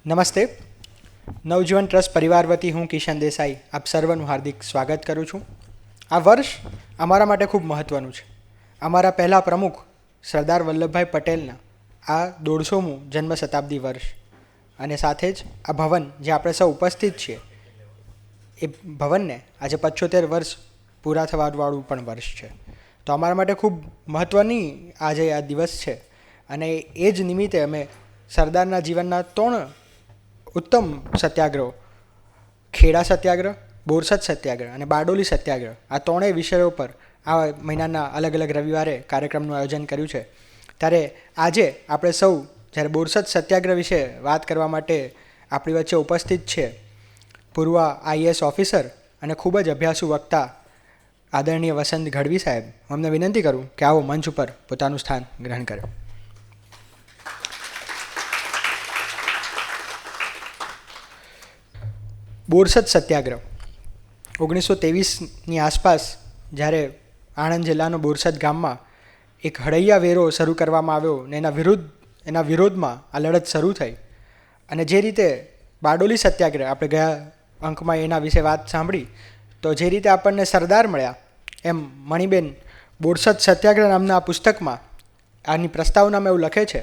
નમસ્તે. નવજીવન ટ્રસ્ટ પરિવાર વતી હું કિશન દેસાઈ આપ સર્વનું હાર્દિક સ્વાગત કરું છું. આ વર્ષ અમારા માટે ખૂબ મહત્ત્વનું છે. અમારા પહેલાં પ્રમુખ સરદાર વલ્લભભાઈ પટેલના આ 150મું જન્મ શતાબ્દી વર્ષ અને સાથે જ આ ભવન જે આપણે સૌ ઉપસ્થિત છીએ એ ભવનને આજે 75 વર્ષ પૂરા થવાવાળું પણ વર્ષ છે. તો અમારા માટે ખૂબ મહત્ત્વની આજે આ દિવસ છે અને એ જ નિમિત્તે અમે સરદારના જીવનના 3 ઉત્તમ સત્યાગ્રહો, ખેડા સત્યાગ્રહ, બોરસદ સત્યાગ્રહ અને બારડોલી સત્યાગ્રહ, આ 3 વિષયો પર આ મહિનાના અલગ અલગ રવિવારે કાર્યક્રમનું આયોજન કર્યું છે. ત્યારે આજે આપણે સૌ જ્યારે બોરસદ સત્યાગ્રહ વિશે વાત કરવા માટે આપણી વચ્ચે ઉપસ્થિત છે પૂર્વ IAS ઓફિસર અને ખૂબ જ અભ્યાસુ વક્તા આદરણીય વસંત ગઢવી સાહેબ, હું અમને વિનંતી કરું કે આવો મંચ ઉપર પોતાનું સ્થાન ગ્રહણ કરે. બોરસદ સત્યાગ્રહ 1923ની આસપાસ જ્યારે આણંદ જિલ્લાનો બોરસદ ગામમાં એક હળૈયા વેરો શરૂ કરવામાં આવ્યો ને એના વિરોધમાં આ લડત શરૂ થઈ. અને જે રીતે બારડોલી સત્યાગ્રહ આપણે ગયા અંકમાં એના વિશે વાત સાંભળી, તો જે રીતે આપણને સરદાર મળ્યા એમ મણિબેન બોરસદ સત્યાગ્રહ નામના આ પુસ્તકમાં આની પ્રસ્તાવનામાં એવું લખે છે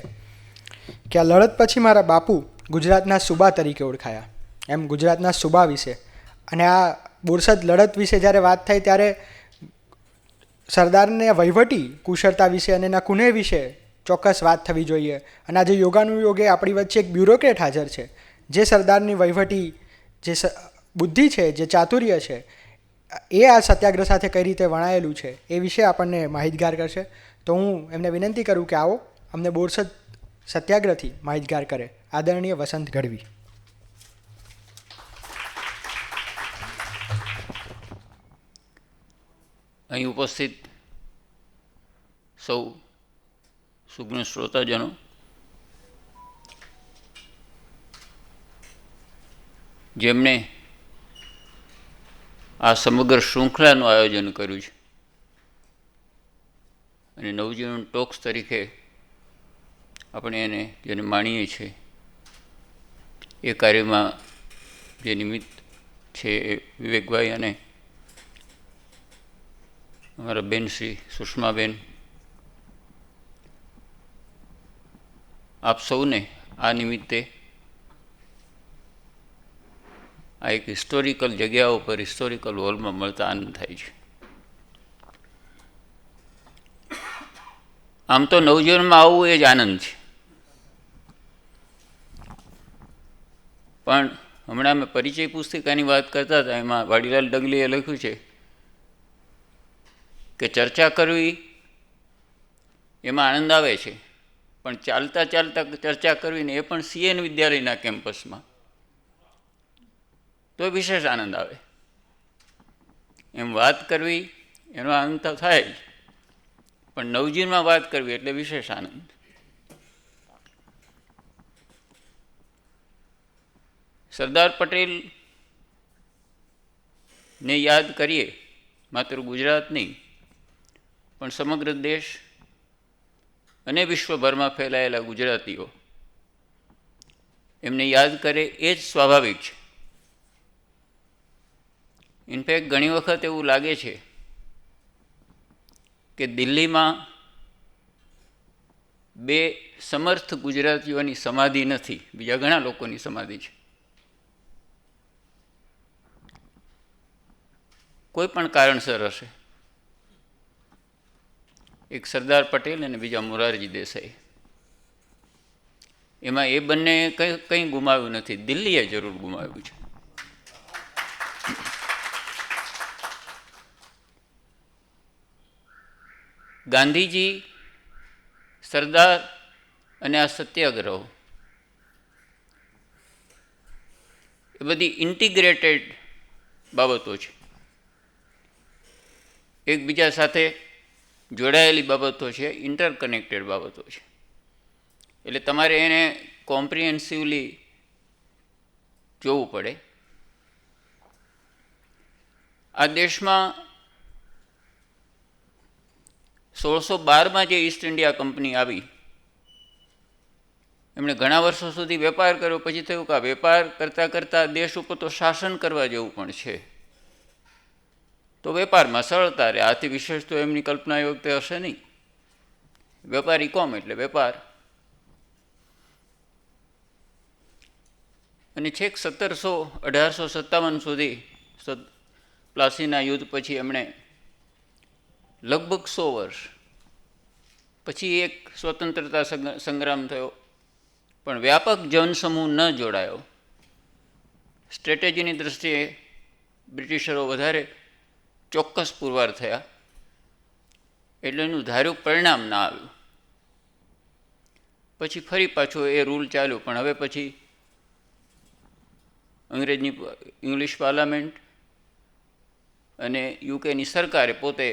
કે આ લડત પછી મારા બાપુ ગુજરાતના સુબા તરીકે ઓળખાયા. એમ ગુજરાતના સુબા વિશે અને આ બોરસદ લડત વિશે જ્યારે વાત થઈ ત્યારે સરદારને વહીવટી કુશળતા વિશે અને એના કુનેહ વિશે ચોક્કસ વાત થવી જોઈએ. અને આજે યોગાનુયોગે આપણી વચ્ચે એક બ્યુરોક્રેટ હાજર છે જે સરદારની વહીવટી જે બુદ્ધિ છે, જે ચાતુર્ય છે, એ આ સત્યાગ્રહ સાથે કઈ રીતે વણાયેલું છે એ વિશે આપણને માહિતગાર કરશે. તો હું એમને વિનંતી કરું કે આવો અમને બોરસદ સત્યાગ્રહથી માહિતગાર કરે આદરણીય વસંત ગઢવી. અહીં ઉપસ્થિત સૌ સુજ્ઞ શ્રોતાજનો, જેમણે આ સમગ્ર શૃંખલાનું આયોજન કર્યું છે અને નવજીવન ટોક્સ તરીકે આપણે જેને માણીએ છીએ એ કાર્યમાં જે નિમિત્ત છે એ વિવેકભાઈ અને અમારા બેન શ્રી સુષ્માબેન, આપ સૌને આ નિમિત્તે આ એક હિસ્ટોરિકલ જગ્યા ઉપર હિસ્ટોરિકલ હોલમાં મળતા આનંદ થાય છે. આમ તો નવજીવનમાં આવવું એ જ આનંદ છે, પણ હમણાં અમે પરિચય પુસ્તિકાની વાત કરતા હતા, એમાં વાડીલાલ ડગલીએ લખ્યું છે કે ચર્ચા કરવી એમાં આનંદ આવે છે, પણ ચાલતા ચાલતા ચર્ચા કરવી ને એ પણ CN વિદ્યાલયના કેમ્પસમાં તો વિશેષ આનંદ આવે. એમ વાત કરવી એનો આનંદ તો થાય જ, પણ નવજીવનમાં વાત કરવી એટલે વિશેષ આનંદ. સરદાર પટેલને યાદ કરીએ માત્ર ગુજરાત નહીં પણ સમગ્ર દેશ અને વિશ્વભરમાં ફેલાયેલા ગુજરાતીઓ એમને યાદ કરે એ જ સ્વાભાવિક છે. ઇનફેક્ટ ઘણી વખત એવું લાગે છે કે દિલ્હીમાં 2 સમર્થ ગુજરાતીઓની સમાધિ નથી, બીજા ઘણા લોકોની સમાધિ છે. કોઈ પણ કારણસર હશે. એક સરદાર પટેલ અને બીજા મોરારજી દેસાઈ, એમાં એ બંને કંઈ ગુમાવ્યું નથી, દિલ્હીએ જરૂર ગુમાવ્યું છે. ગાંધીજી, સરદાર અને આ સત્યાગ્રહો એ બધી ઇન્ટિગ્રેટેડ બાબતો છે, એકબીજા સાથે જોડાયેલી બાબતો છે, ઇન્ટરકનેક્ટેડ બાબતો છે. એટલે તમારે એને કોમ્પ્રિહેન્સિવલી જોવું પડે. આ દેશમાં 1612માં જે ઈસ્ટ ઇન્ડિયા કંપની આવી એમણે ઘણા વર્ષો સુધી વેપાર કર્યો, પછી થયું કે આ વેપાર કરતાં કરતાં દેશ ઉપર તો શાસન કરવા જેવું પણ છે, તો વેપારમાં સરળતા રહે. આથી વિશેષ તો એમની કલ્પના એ વખતે હશે નહીં. વેપારી કોમ એટલે વેપાર. અને છેક 1857 સુધી પ્લાસીના યુદ્ધ પછી એમણે લગભગ 100 વર્ષ પછી એક સ્વતંત્રતા સંગ્રામ થયો, પણ વ્યાપક જનસમૂહ ન જોડાયો. સ્ટ્રેટેજીની દૃષ્ટિએ બ્રિટિશરો વધારે ચોક્કસ પુરવાર થયા, એટલે એનું ધાર્યું પરિણામ ના આવ્યું. પછી ફરી પાછું એ રૂલ ચાલ્યો, પણ હવે પછી ઇંગ્લિશ પાર્લામેન્ટ અને યુકેની સરકારે પોતે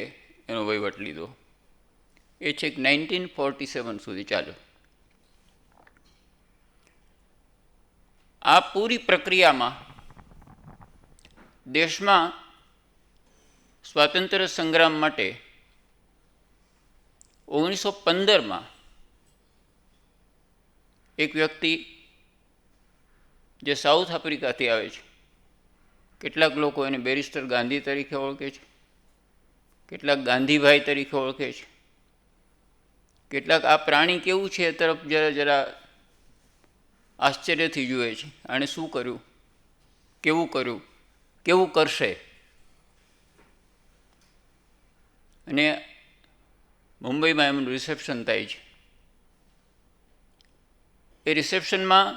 એનો વહીવટ લીધો. એ છેક 1947 સુધી ચાલ્યો. આ પૂરી પ્રક્રિયામાં દેશમાં સ્વાતંત્ર્ય સંગ્રામ માટે 1915માં એક વ્યક્તિ જે સાઉથ આફ્રિકાથી આવે છે, કેટલાક લોકો એને બેરિસ્ટર ગાંધી તરીકે ઓળખે છે, કેટલાક ગાંધીભાઈ તરીકે ઓળખે છે, કેટલાક આ પ્રાણી કેવું છે એ તરફ જરા જરા આશ્ચર્યથી જુએ છે. આણે શું કર્યું, કેવું કરશે. અને મુંબઈમાં એમનું રિસેપ્શન થાય છે. એ રિસેપ્શનમાં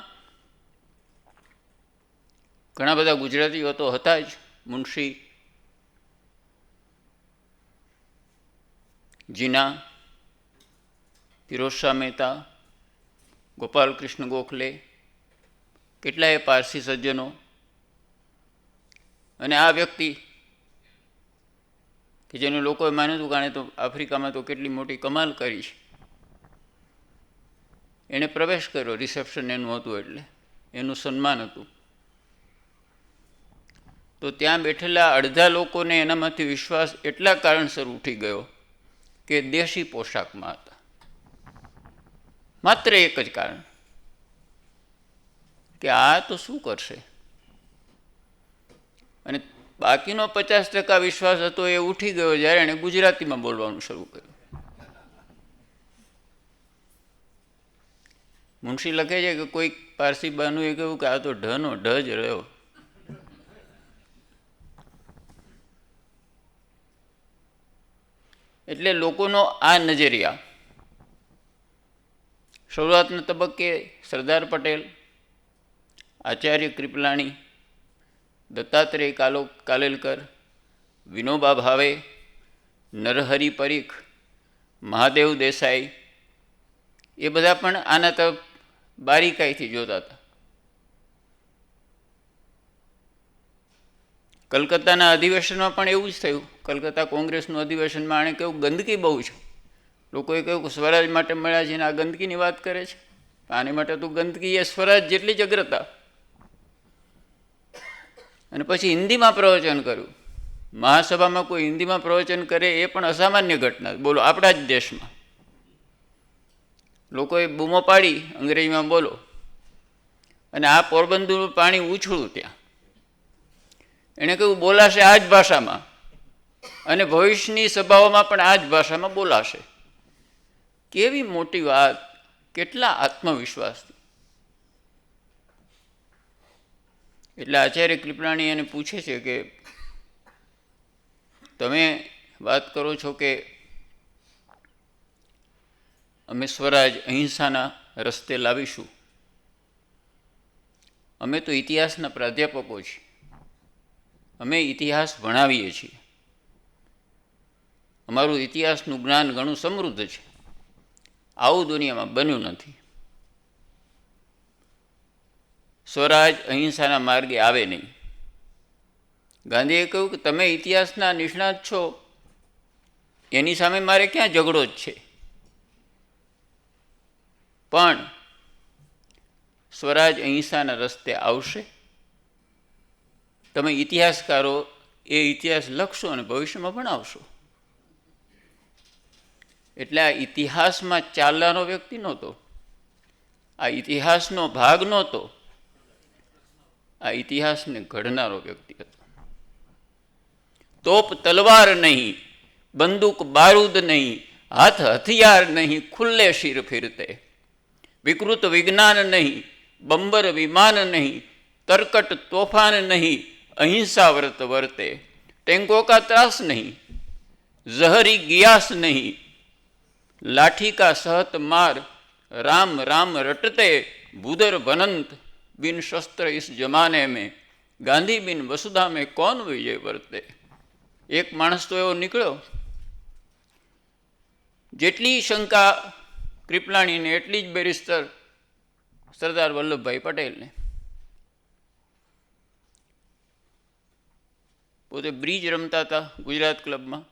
ઘણા બધા ગુજરાતીઓ તો હતા જ. મુનશી, જીના, ફિરોઝ શાહ મહેતા, ગોપાલ કૃષ્ણ ગોખલે, કેટલાય પારસી સજ્જનો. અને આ વ્યક્તિ કે જેને લોકોએ માન્યું હતું કે આણે તો આફ્રિકામાં તો કેટલી મોટી કમાલ કરી છે, એણે પ્રવેશ કર્યો. રિસેપ્શન એનું હતું એટલે એનું સન્માન હતું. તો ત્યાં બેઠેલા અડધા લોકોને એનામાંથી વિશ્વાસ એટલા કારણસર ઉઠી ગયો કે દેશી પોશાકમાં હતા. માત્ર એક જ કારણ કે આ તો શું કરશે. અને બાકીનો 50% વિશ્વાસ હતો એ ઉઠી ગયો જ્યારે એણે ગુજરાતીમાં બોલવાનું શરૂ કર્યું. મુનશી લખે છે કે કોઈક પારસી બાનુએ કહ્યું કે આ તો ઢનો ઢ જ રહ્યો. એટલે લોકોનો આ નજરિયા શરૂઆતના તબક્કે સરદાર પટેલ, આચાર્ય કૃપલાણી, દત્તાત્રેય કાલેલકર, વિનોબા ભાવે, નરહરિ પરીખ, મહાદેવ દેસાઈ, એ બધા પણ આના તરફ બારીકાઈથી જોતા હતા. કલકત્તાના અધિવેશનમાં પણ એવું જ થયું. કલકત્તા કોંગ્રેસનું અધિવેશનમાં આણે કહ્યું ગંદકી બહુ છે. લોકોએ કહ્યું કે સ્વરાજ માટે મળ્યા છે ને આ ગંદકીની વાત કરે છે. આની માટે તો ગંદકી એ સ્વરાજ જેટલી જ અગ્રતા. અને પછી હિન્દીમાં પ્રવચન કર્યું. મહાસભામાં કોઈ હિન્દીમાં પ્રવચન કરે એ પણ અસામાન્ય ઘટના. બોલો, આપણા જ દેશમાં લોકોએ બૂમો પાડી અંગ્રેજીમાં બોલો, અને આ પોરબંદરનું પાણી ઉછળું ત્યાં. એણે કહ્યું બોલાશે આ જ ભાષામાં, અને ભવિષ્યની સભાઓમાં પણ આ જ ભાષામાં બોલાશે. કેવી મોટી વાત, કેટલા આત્મવિશ્વાસ. એટલે આચાર્ય કૃપલાણી એને પૂછે છે કે તમે વાત કરો છો કે અમે સ્વરાજ અહિંસાના રસ્તે લાવીશું. અમે તો ઇતિહાસના પ્રાધ્યાપકો છીએ, અમે ઇતિહાસ ભણાવીએ છીએ, અમારું ઇતિહાસનું જ્ઞાન ઘણું સમૃદ્ધ છે, આવું દુનિયામાં બન્યું નથી. સ્વરાજ અહિંસાના માર્ગે આવે નહીં. ગાંધીએ કહ્યું કે તમે ઇતિહાસના નિષ્ણાત છો, એની સામે મારે ક્યાં ઝઘડો જ છે, પણ સ્વરાજ અહિંસાના રસ્તે આવશે. તમે ઇતિહાસકારો એ ઇતિહાસ લખશો અને ભવિષ્યમાં ભણાવશો. એટલે આ ઇતિહાસમાં ચાલનારો વ્યક્તિ નહોતો, આ ઇતિહાસનો ભાગ નહોતો, આ ઇતિહાસને ઘડનારો વ્યક્તિ હતો. તોપ તલવાર નહીં, બંદૂક બારૂદ નહીં, હાથ હથિયાર નહીં, ખુલ્લે શિર ફિરતે. વિકૃત વિજ્ઞાન નહીં, બંબર વિમાન નહીં, તરકટ તોફાન નહીં, અહિંસા વ્રત વર્તે. ટેંકો કા ત્રાસ નહીં, જહરી ગિયાસ નહીં, लाठी का सहत मार, राम राम रटते भूधर बनंत. बिन शस्त्र इस जमाने में गांधी बिन वसुधा में कौन विजय वर्ते. एक माणस तो एवो निकळ्यो, जेटली शंका कृपलाणीने એટલી જ બેરિસ્ટર સરદાર વલ્લભભાઈ પટેલને. પોતે બ્રિજ રમતા હતા ગુજરાત ક્લબમાં.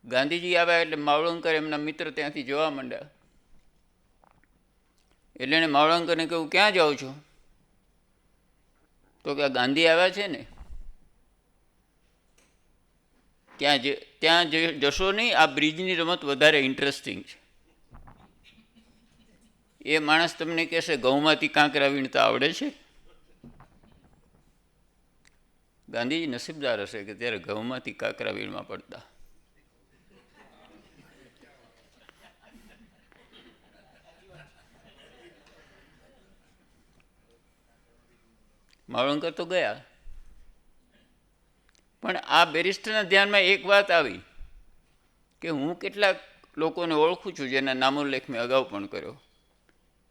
ગાંધીજી આવ્યા એટલે માવળંકર એમના મિત્ર ત્યાંથી જવા માંડ્યા. એટલે એને માવળંકરને કહ્યું, ક્યાં જાઓ છો? તો કે ગાંધી આવ્યા છે ને, ત્યાં જશો નહીં, આ બ્રિજની રમત વધારે ઇન્ટરેસ્ટિંગ છે. એ માણસ તમને કહેશે ઘઉંમાંથી કાંકરા વીણતા આવડે છે. ગાંધીજી નસીબદાર હશે કે ત્યારે ઘઉંમાંથી કાંકરા વીણવા પડતા. માવળંકર તો ગયા, પણ આ બેરિસ્ટરના ધ્યાનમાં એક વાત આવી કે હું કેટલાક લોકોને ઓળખું છું જેના નામોલ્લેખ મેં અગાઉ પણ કર્યો.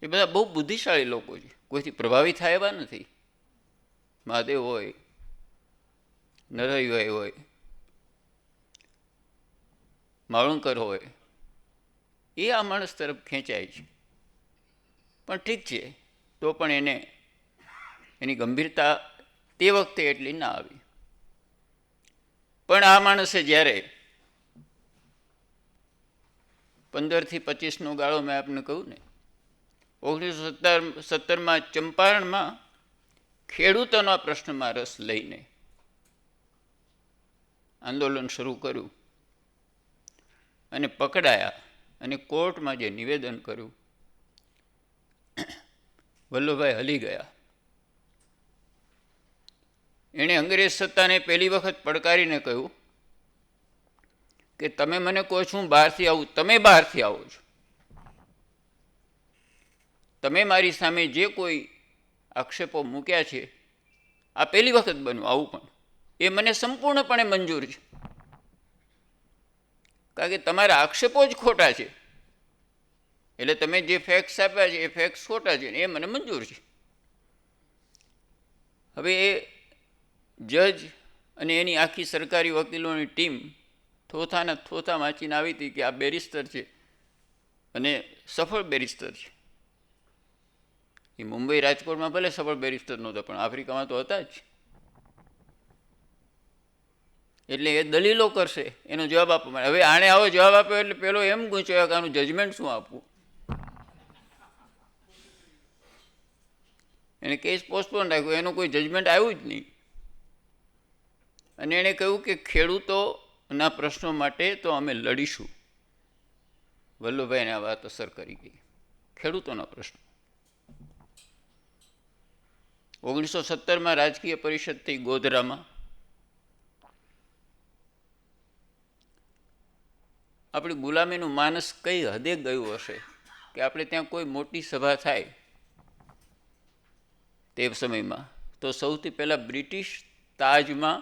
એ બધા બહુ બુદ્ધિશાળી લોકો છે, કોઈથી પ્રભાવિત થાય એવા નથી. મહાદેવ હોય, નરહરિભાઈ હોય, માવળંકર હોય, એ આ માણસ તરફ ખેંચાય છે. પણ ઠીક છે, તો પણ એને એની ગંભીરતા તે વખતે એટલી ના આવી. પણ આ માણસે જ્યારે 15 થી 25નો ગાળો મેં આપને કહ્યું ને, 1917માં ચંપારણમાં ખેડૂતોના પ્રશ્નમાં રસ લઈને આંદોલન શરૂ કર્યું અને પકડાયા અને કોર્ટમાં જે નિવેદન કર્યું, વલ્લભભાઈ હલી ગયા. એણે અંગ્રેજ સત્તાને પહેલી વખત પડકારીને કહ્યું કે તમે મને કહો છો હું બહારથી આવું, તમે બહારથી આવો છો, તમે મારી સામે જે કોઈ આક્ષેપો મૂક્યા છે, આ પહેલી વખત બન્યું આવું, પણ એ મને સંપૂર્ણપણે મંજૂર છે, કારણ કે તમારા આક્ષેપો જ ખોટા છે. એટલે તમે જે ફેક્ટ્સ આપ્યા છે એ ફેક્ટ્સ ખોટા છે, એ મને મંજૂર છે. હવે એ જજ અને એની આખી સરકારી વકીલોની ટીમ થોથાના થોથા વાંચીને આવી હતી કે આ બેરિસ્ટર છે અને સફળ બેરિસ્ટર છે. એ મુંબઈ રાજકોટમાં ભલે સફળ બેરિસ્ટર નહોતા, પણ આફ્રિકામાં તો હતા જ. એટલે એ દલીલો કરશે, એનો જવાબ આપવા માટે. હવે આણે આવો જવાબ આપ્યો એટલે પેલો એમ ગૂંચ્યો કે આનું જજમેન્ટ શું આપવું. એને કેસ પોસ્ટપોન રાખ્યો, એનું કોઈ જજમેન્ટ આવ્યું જ નહીં. અને એણે કહ્યું કે ખેડૂતોના પ્રશ્નો માટે તો અમે લડીશું. વલ્લભભાઈને આ વાત અસર કરી ગઈ. ખેડૂતોના પ્રશ્નો 1917માં રાજકીય પરિષદ થઈ ગોધરામાં. આપણી ગુલામીનું માનસ કઈ હદે ગયું હશે કે આપણે ત્યાં કોઈ મોટી સભા થાય તે સમયમાં તો સૌથી પહેલાં બ્રિટિશ તાજમાં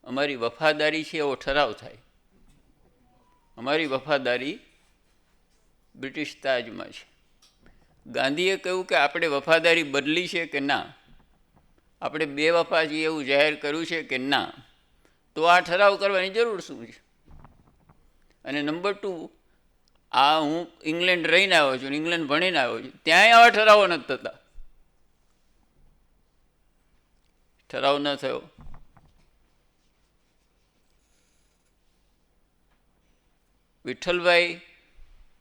અમારી વફાદારી છે એવો ઠરાવ થાય. અમારી વફાદારી બ્રિટિશ તાજમાં છે. ગાંધીએ કહ્યું કે આપણે વફાદારી બદલી છે કે ના, આપણે બેવફા છીએ એવું જાહેર કર્યું છે કે ના, તો આ ઠરાવ કરવાની જરૂર શું છે. અને નંબર 2, આ હું ઇંગ્લેન્ડ રહીને આવ્યો છું, ઇંગ્લેન્ડ ભણીને આવ્યો છું, ત્યાંય આવા ઠરાવો નથી થતા. ઠરાવ ન થયો. વિઠ્ઠલભાઈ,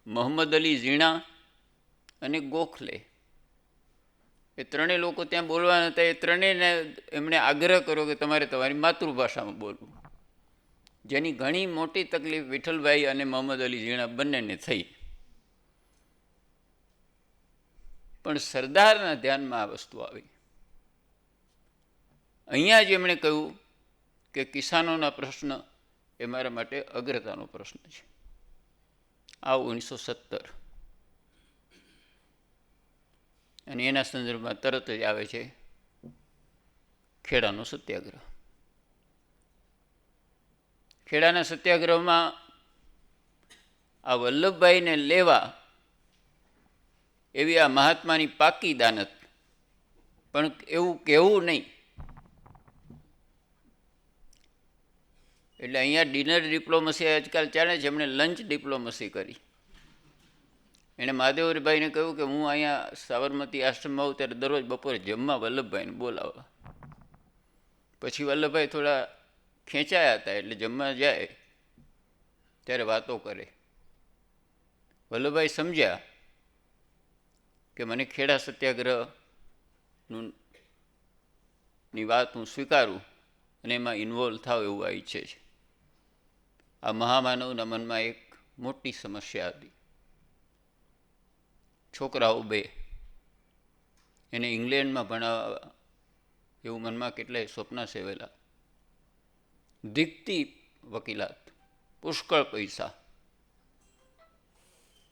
મોહમ્મદ અલી ઝીણા અને ગોખલે, એ ત્રણેય લોકો ત્યાં બોલવાના હતા. એ ત્રણેયને એમણે આગ્રહ કર્યો કે તમારે તમારી માતૃભાષામાં બોલવું, જેની ઘણી મોટી તકલીફ વિઠ્ઠલભાઈ અને મોહમ્મદ અલી ઝીણા બંનેને થઈ. પણ સરદારના ધ્યાનમાં આ વસ્તુ આવી. અહીંયા જ એમણે કહ્યું કે કિસાનોના પ્રશ્ન એ મારા માટે અગ્રતાનો પ્રશ્ન છે. આ 1917 અને એના સંદર્ભમાં તરત જ આવે છે ખેડાનો સત્યાગ્રહ. ખેડાના સત્યાગ્રહમાં આ વલ્લભભાઈને લેવા એવી આ મહાત્માની પાકી દાનત, પણ એવું કહેવું નહીં. એટલે અહીંયા ડિનર ડિપ્લોમસી આજકાલ ચાલે છે, એમણે લંચ ડિપ્લોમસી કરી. એણે મહાદેવભાઈને કહ્યું કે હું અહીંયા સાબરમતી આશ્રમમાં આવું ત્યારે દરરોજ બપોરે જમવા વલ્લભભાઈને બોલાવવા. પછી વલ્લભભાઈ થોડા ખેંચાયા હતા, એટલે જમવા જાય ત્યારે વાતો કરે. વલ્લભભાઈ સમજ્યા કે મને ખેડા સત્યાગ્રહની વાત હું સ્વીકારું અને એમાં ઇન્વોલ્વ થાવ એવું આ ઈચ્છે છે. આ મહામાનવના મનમાં એક મોટી સમસ્યા હતી. છોકરાઓ 2 એને ઇંગ્લેન્ડમાં ભણાવવા એવું મનમાં કેટલાય સ્વપ્ન સેવેલા. દીકતી વકીલાત, પુષ્કળ પૈસા,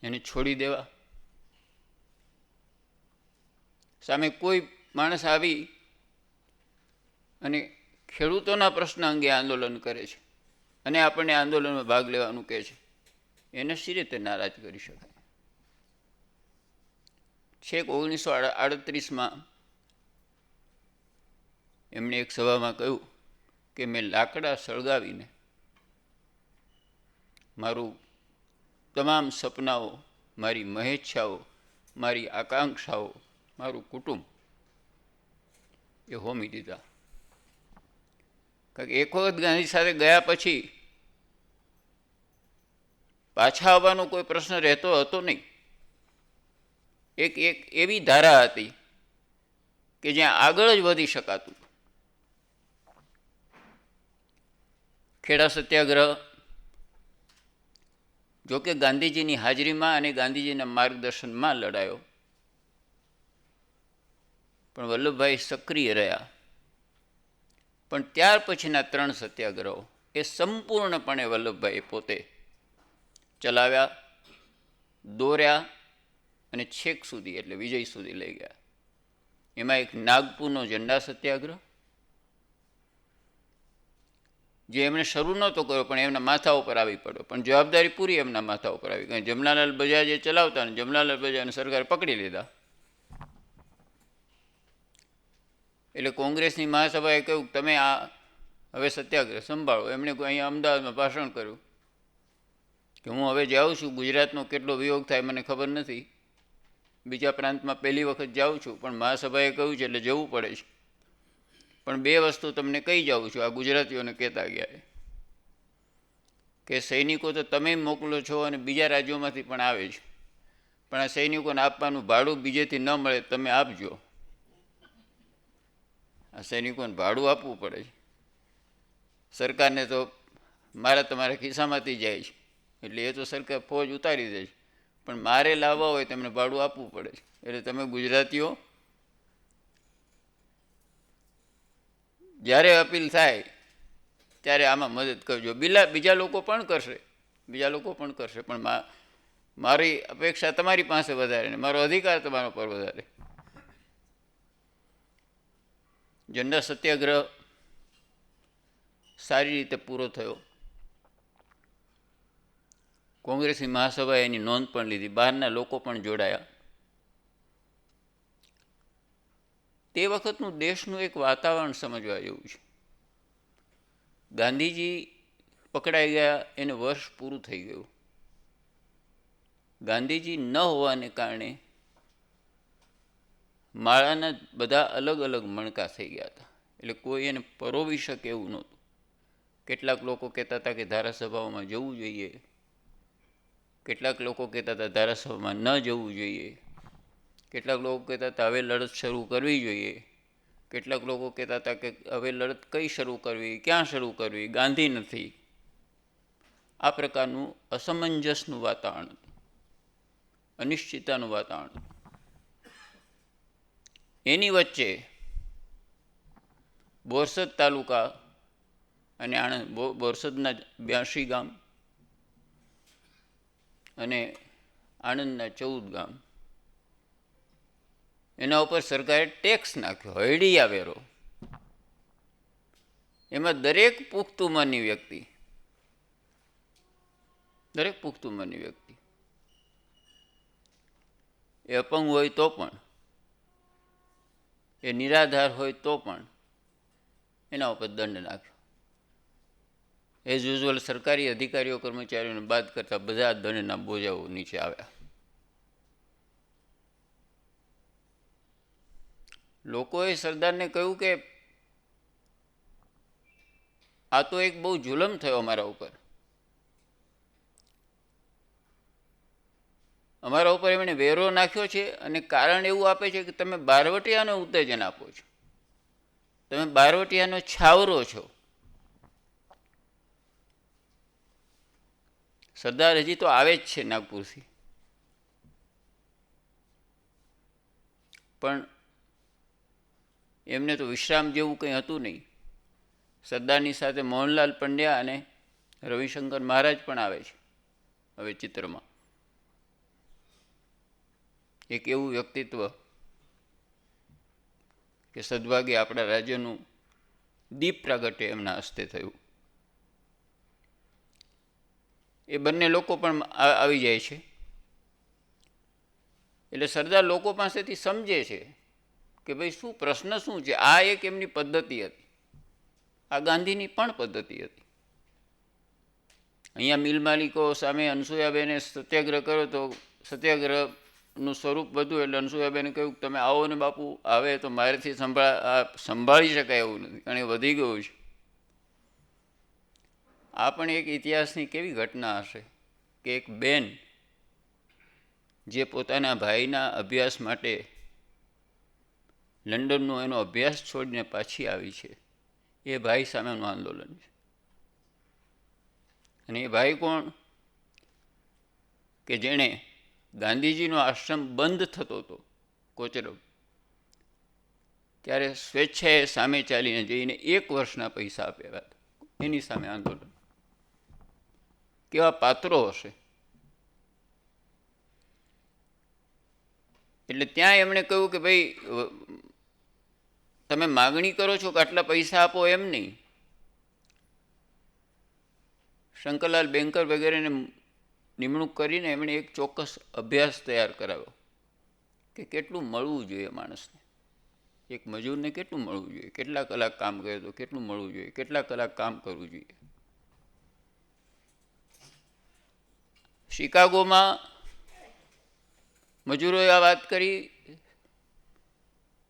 એને છોડી દેવા. સામે કોઈ માણસ આવી અને ખેડૂતોના પ્રશ્ન અંગે આંદોલન કરે છે અને આપણને આંદોલનમાં ભાગ લેવાનું કહે છે, એને શી રીતે નારાજ કરી શકાય? છેક 1938માં એમણે એક સભામાં કહ્યું કે મેં લાકડા સળગાવીને મારું તમામ સપનાઓ, મારી મહેચ્છાઓ, મારી આકાંક્ષાઓ, મારું કુટુંબ એ હોમી દીધા. કારણ કે એક વખત ગાંધી સાથે ગયા પછી પાછા આવવાનો કોઈ પ્રશ્ન રહેતો હતો નહીં. એક એવી ધારા હતી કે જ્યાં આગળ જ વધી શકાતું. ખેડા સત્યાગ્રહ જોકે ગાંધીજીની હાજરીમાં અને ગાંધીજીના માર્ગદર્શનમાં લડાયો, પણ વલ્લભભાઈ સક્રિય રહ્યા. પણ ત્યાર પછીના 3 સત્યાગ્રહો એ સંપૂર્ણપણે વલ્લભભાઈ પોતે ચલાવ્યા, દોર્યા અને છેક સુધી એટલે વિજય સુધી લઈ ગયા. એમાં એક નાગપુરનો ઝંડા સત્યાગ્રહ, જે એમણે શરૂ નહોતો કર્યો પણ એમના માથા ઉપર આવી પડ્યો, પણ જવાબદારી પૂરી એમના માથા ઉપર આવી ગઈ. જમનાલાલ બજાજ જે ચલાવતા ને જમનાલાલ બજાજને સરકારે પકડી લીધા. એટલે કોંગ્રેસની મહાસભાએ કહ્યું તમે આ હવે સત્યાગ્રહ સંભાળો. એમણે અહીંયા અમદાવાદમાં ભાષણ કર્યું કે હું હવે જાઉં છું, ગુજરાતનો કેટલો વિયોગ થાય મને ખબર નથી, બીજા પ્રાંતમાં પહેલી વખત જાઉં છું, પણ મહાસભાએ કહ્યું છે એટલે જવું પડે છે. પણ 2 વસ્તુ તમને કહી જાઉં છું, આ ગુજરાતીઓને કહેતા ગયા કે સૈનિકો તો તમે મોકલો છો અને બીજા રાજ્યોમાંથી પણ આવે છે, પણ આ સૈનિકોને આપવાનું ભાડું બીજેથી ન મળે તમે આપજો. આ સૈનિકોને ભાડું આપવું પડે છે, સરકારને તો મારા તમારા ખિસ્સામાંથી જાય છે, એટલે એ તો સરકાર ફોજ ઉતારી દે છે, પણ મારે લાવવા હોય તેમને ભાડું આપવું પડે છે. એટલે તમે ગુજરાતીઓ જ્યારે અપીલ થાય ત્યારે આમાં મદદ કરજો. બીજા લોકો પણ કરશે, પણ મારી અપેક્ષા તમારી પાસે વધારે ને મારો અધિકાર તમારા પર વધારે. ઝંડા સત્યાગ્રહ સારી રીતે પૂરો થયો. કોંગ્રેસની મહાસભાએ એની નોંધ પણ લીધી, બહારના લોકો પણ જોડાયા. તે વખતનું દેશનું એક વાતાવરણ સમજવા જેવું છે. ગાંધીજી પકડાઈ ગયા એને વર્ષ પૂરું થઈ ગયું. ગાંધીજી ન હોવાને કારણે માળાના બધા અલગ અલગ મણકા થઈ ગયા હતા, એટલે કોઈ એને પરોવી શકે એવું નહોતું. કેટલાક લોકો કહેતા હતા કે ધારાસભાઓમાં જવું જોઈએ, કેટલાક લોકો કહેતા હતા ધારાસભામાં ન જવું જોઈએ, કેટલાક લોકો કહેતા હતા હવે લડત શરૂ કરવી જોઈએ, કેટલાક લોકો કહેતા હતા કે હવે લડત કઈ શરૂ કરવી, ક્યાં શરૂ કરવી, ગાંધી નથી. આ પ્રકારનું અસમંજસનું વાતાવરણ હતું, અનિશ્ચિતતાનું વાતાવરણ હતું. એની વચ્ચે બોરસદ તાલુકા અને આણંદ બોરસદના 82 ગામ અને આણંદના 14 ગામ, એના ઉપર સરકારે ટેક્સ નાખ્યો, હળિયા વેરો. એમાં દરેક પુખ્ત ઉંમરની વ્યક્તિ એ અપંગ હોય તો પણ, એ નિરાધાર હોય તો પણ એના ઉપર દંડ નાખ્યો. એઝ યુઝ્યુઅલ સરકારી અધિકારીઓ કર્મચારીઓને બાદ કરતાં બધા દંડના બોજાઓ નીચે આવ્યા. લોકોએ સરદારને કહ્યું કે આ તો એક બહુ જુલમ થયો અમારા ઉપર. અમારા ઉપર એમણે વેરો નાખ્યો છે અને કારણ એવું આપે છે કે તમે બારવટિયાનો ઉત્તેજન આપો છો, તમે બારવટિયાનો છાવરો છો. સરદાર હજી તો આવે જ છે નાગપુરથી, પણ એમને તો વિશ્રામ જેવું કંઈ હતું નહીં. સરદારની સાથે મોહનલાલ પંડ્યા અને રવિશંકર મહારાજ પણ આવે છે હવે ચિત્રમાં. એક એવું વ્યક્તિત્વ કે સદભાગે આપણા રાજ્યનું દીપ પ્રાગટ્ય એમના હસ્તે થયું. એ બંને લોકો પણ આવી જાય છે. એટલે સરદાર લોકો પાસેથી સમજે છે કે ભાઈ શું પ્રશ્ન શું છે. આ એક એમની પદ્ધતિ હતી, આ ગાંધીની પણ પદ્ધતિ હતી. અહીંયા મિલ માલિકો સામે અનસુયાબેને સત્યાગ્રહ કર્યો તો સત્યાગ્રહનું સ્વરૂપ બધું, એટલે અનસુયાબેને કહ્યું તમે આવો ને બાપુ, આવે તો મારેથી સંભાળી શકાય એવું નથી, કારણ કે વધી ગયું છે. આ પણ એક ઇતિહાસની કેવી ઘટના હશે કે એક બેન જે પોતાના ભાઈના અભ્યાસ માટે લંડનનો એનો અભ્યાસ છોડીને પાછી આવી છે, એ ભાઈ સામેનું આંદોલન છે. અને એ ભાઈ કોણ? કે જેણે ગાંધીજીનો આશ્રમ બંધ થતો હતો કોચરબ, ત્યારે સ્વેચ્છાએ સામે ચાલીને જઈને 1 વર્ષના પૈસા આપ્યા હતા. એની સામે આંદોલન. કેવા પાત્રો હશે. એટલે ત્યાં એમણે કહ્યું કે ભાઈ તમે માગણી કરો છો કે આટલા પૈસા આપો, એમ નહીં. શંકરલાલ બેન્કર વગેરેને નિમણૂક કરીને એમણે એક ચોક્કસ અભ્યાસ તૈયાર કરાવ્યો કે કેટલું મળવું જોઈએ માણસને, એક મજૂરને કેટલું મળવું જોઈએ, કેટલા કલાક કામ કરે તો કેટલું મળવું જોઈએ, કેટલા કલાક કામ કરવું જોઈએ. શિકાગોમાં મજૂરોએ આ વાત કરી,